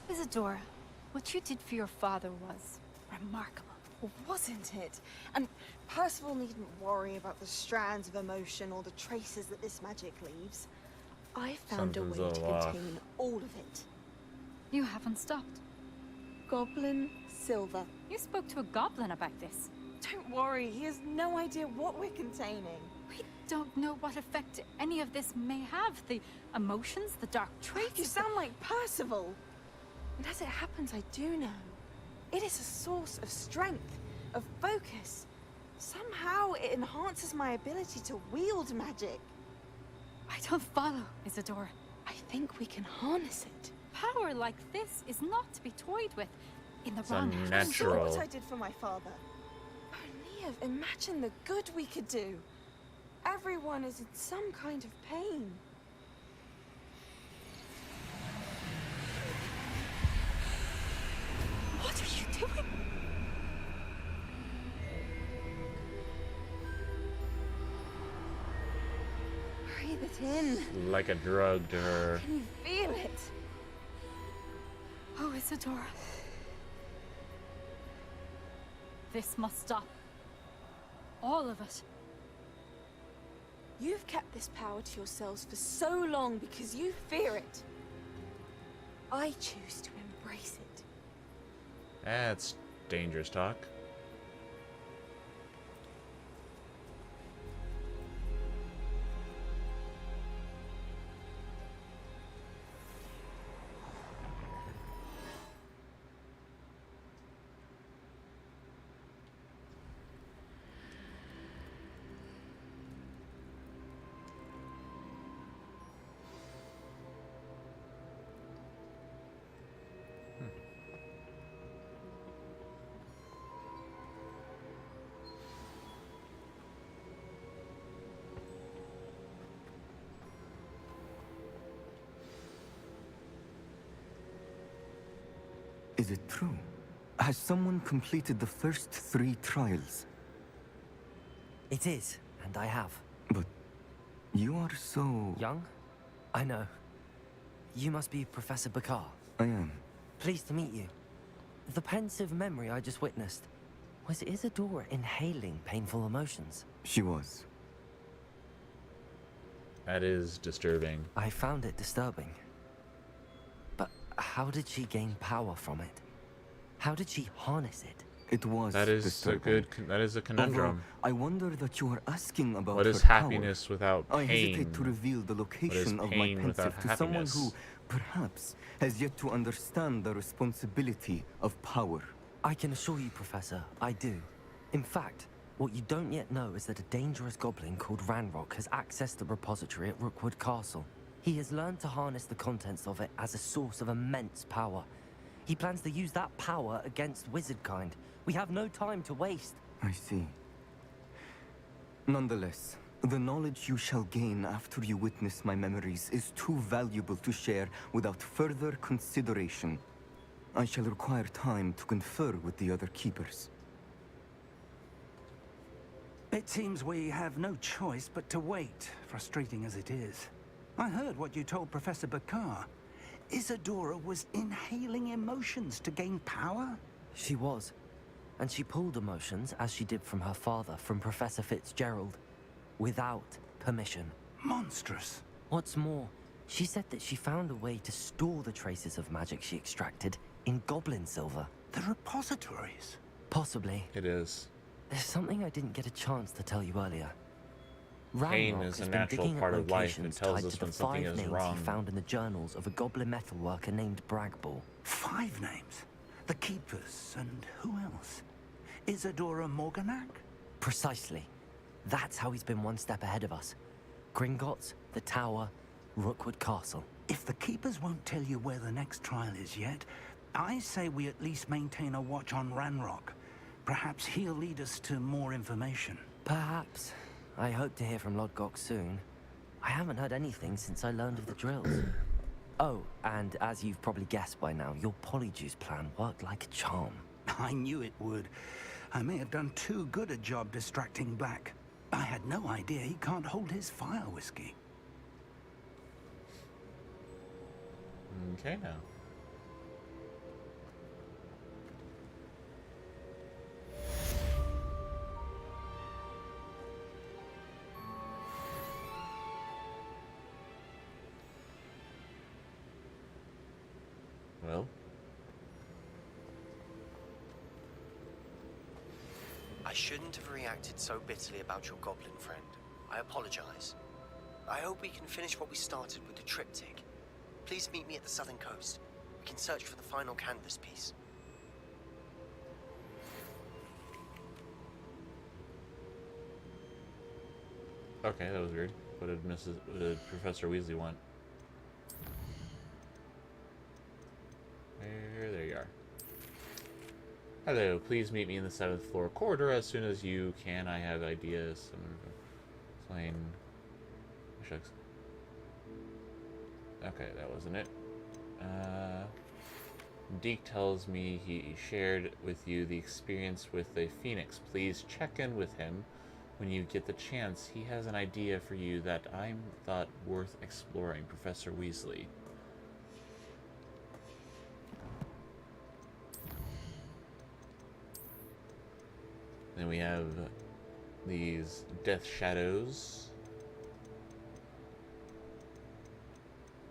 Isadora, what you did for your father was remarkable. Wasn't it? And Percival needn't worry about the strands of emotion or the traces that this magic leaves. I found a way to contain all of it. You haven't stopped. Goblin Silver. You spoke to a goblin about this. Don't worry, he has no idea what we're containing. We don't know what effect any of this may have. The emotions, the dark traits. You sound like Percival. And as it happens, I do know. It is a source of strength, of focus. Somehow it enhances my ability to wield magic. I don't follow, Isadora. I think we can harness it. Power like this is not to be toyed with in the It's wrong hands. unnatural. What I did for my father. Oh, Neve, imagine the good we could do. Everyone is in some kind of pain. What are you doing? Breathe it in. Like a drug to her. Can you feel it? Oh, Isadora. This must stop. All of it. You've kept this power to yourselves for so long because you fear it. I choose to embrace it. That's dangerous talk. Is it true? Has someone completed the first 3 trials? It is, and I have. But you are so... Young? I know. You must be Professor Bakar. I am. Pleased to meet you. The pensive memory I just witnessed. Was Isadora inhaling painful emotions? She was. That is disturbing. I found it disturbing. But how did she gain power from it? How did she harness it? It was That is a disturbing. that is a conundrum. Although I wonder that you are asking about What her is power. happiness without I pain? hesitate to reveal the location of my pain without pensive to someone who, happiness? perhaps, has yet to understand the responsibility of power. I can assure you, Professor, I do. In fact, what you don't yet know is that a dangerous goblin called Ranrock has accessed the repository at Rookwood Castle. He has learned to harness the contents of it as a source of immense power. He plans to use that power against wizardkind. We have no time to waste. I see. Nonetheless, the knowledge you shall gain after you witness my memories is too valuable to share without further consideration. I shall require time to confer with the other keepers. It seems we have no choice but to wait, frustrating as it is. I heard what you told Professor Bakar. Isadora was inhaling emotions to gain power? She was. And she pulled emotions, as she did from her father, from Professor Fitzgerald, without permission. Monstrous. What's more, she said that she found a way to store the traces of magic she extracted in goblin silver. The repositories? Possibly. It is. There's something I didn't get a chance to tell you earlier. Pain Ranrock is a has been natural digging part at of life. It locations tells tied us to the when something 5 is names wrong. he found in the journals of a goblin metalworker named Bragball. 5 names? The Keepers, and who else? Isadora Morganac? Precisely. That's how he's been one step ahead of us. Gringotts, the Tower, Rookwood Castle. If the Keepers won't tell you where the next trial is yet, I say we at least maintain a watch on Ranrock. Perhaps he'll lead us to more information. Perhaps. I hope to hear from Lodgok soon. I haven't heard anything since I learned of the drills. Oh, and as you've probably guessed by now, your Polyjuice plan worked like a charm. I knew it would. I may have done too good a job distracting Black. I had no idea he can't hold his fire whiskey. Okay, now. Well. I shouldn't have reacted so bitterly about your goblin friend. I apologize. I hope we can finish what we started with the triptych. Please meet me at the southern coast. We can search for the final canvas piece. Okay, that was weird. What did Professor Weasley want? There you are. Hello, please meet me in the 7th floor corridor as soon as you can. I have ideas. I'm gonna explain. Shucks. Okay, that wasn't it. Deke tells me he shared with you the experience with the Phoenix. Please check in with him when you get the chance. He has an idea for you that I thought worth exploring. Professor Weasley. Then we have these Death Shadows.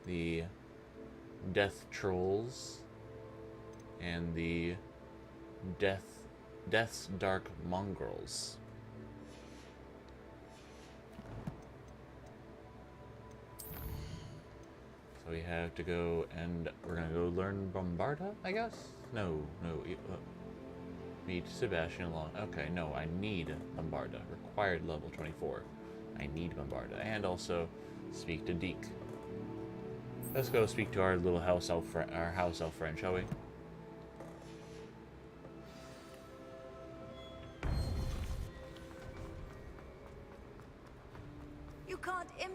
The Death Trolls. And the Death's Dark Mongrels. So we have to go and we're gonna go learn Bombarda, I guess? No. Meet Sebastian Long. Okay, no, I need Bombarda. Required level 24. I need Bombarda. And also speak to Deke. Let's go speak to our little house elf friend, shall we? You can't imagine.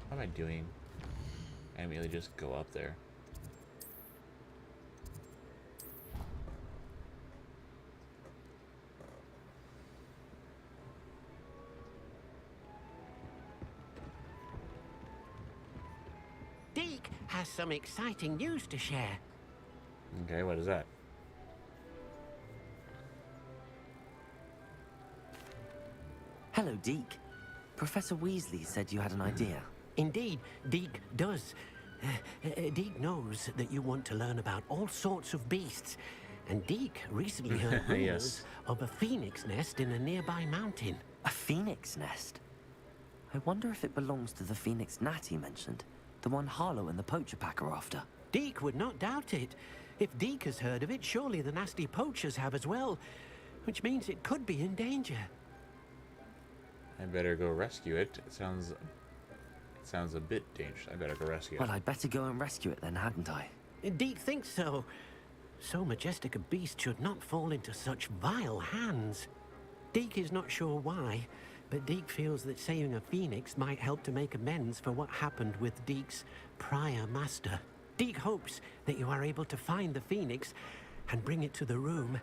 What am I doing? I immediately just go up there. Deke has some exciting news to share. Okay, what is that? Hello, Deke. Professor Weasley said you had an idea. Indeed, Deke does. Deke knows that you want to learn about all sorts of beasts, And Deke recently heard rumors Yes. of a phoenix nest in a nearby mountain. A phoenix nest? I wonder if it belongs to the phoenix Natty mentioned. The one Harlow and the poacher pack are after. Deke would not doubt it. If Deke has heard of it, surely the nasty poachers have as well. Which means it could be in danger. I better go rescue it. It sounds a bit dangerous. I better go rescue it. Well, I'd better go and rescue it then, hadn't I? Deke thinks so. So majestic a beast should not fall into such vile hands. Deke is not sure why, but Deke feels that saving a phoenix might help to make amends for what happened with Deke's prior master. Deke hopes that you are able to find the phoenix and bring it to the room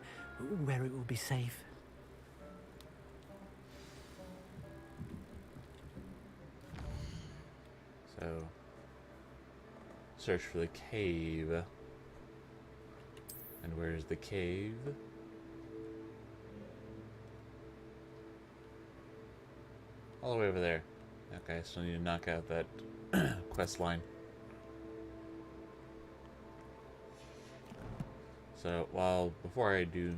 where it will be safe. So, search for the cave. And where's the cave? All the way over there. Okay, I still need to knock out that quest line. So, before I do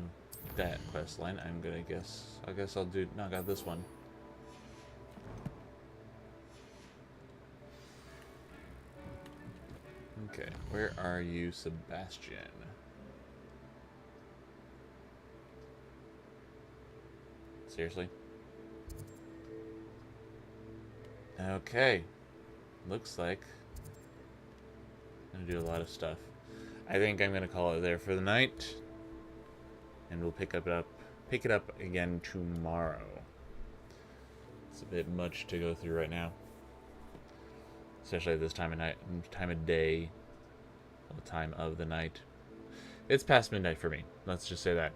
that quest line, I guess I'll knock out this one. Okay, where are you, Sebastian? Seriously? Okay. Looks like I'm gonna do a lot of stuff. I think I'm gonna call it there for the night. And we'll pick it up again tomorrow. It's a bit much to go through right now. Especially at this time of night, time of day, or time of the night. It's past midnight for me. Let's just say that.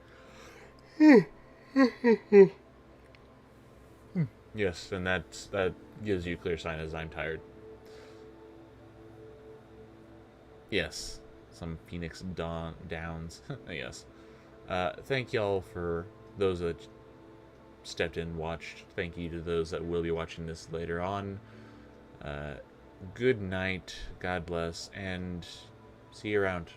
Yes, and that gives you a clear sign as I'm tired. Yes, some Phoenix Downs. Yes. Thank y'all for those that stepped in, watched. Thank you to those that will be watching this later on. Good night, God bless, and see you around.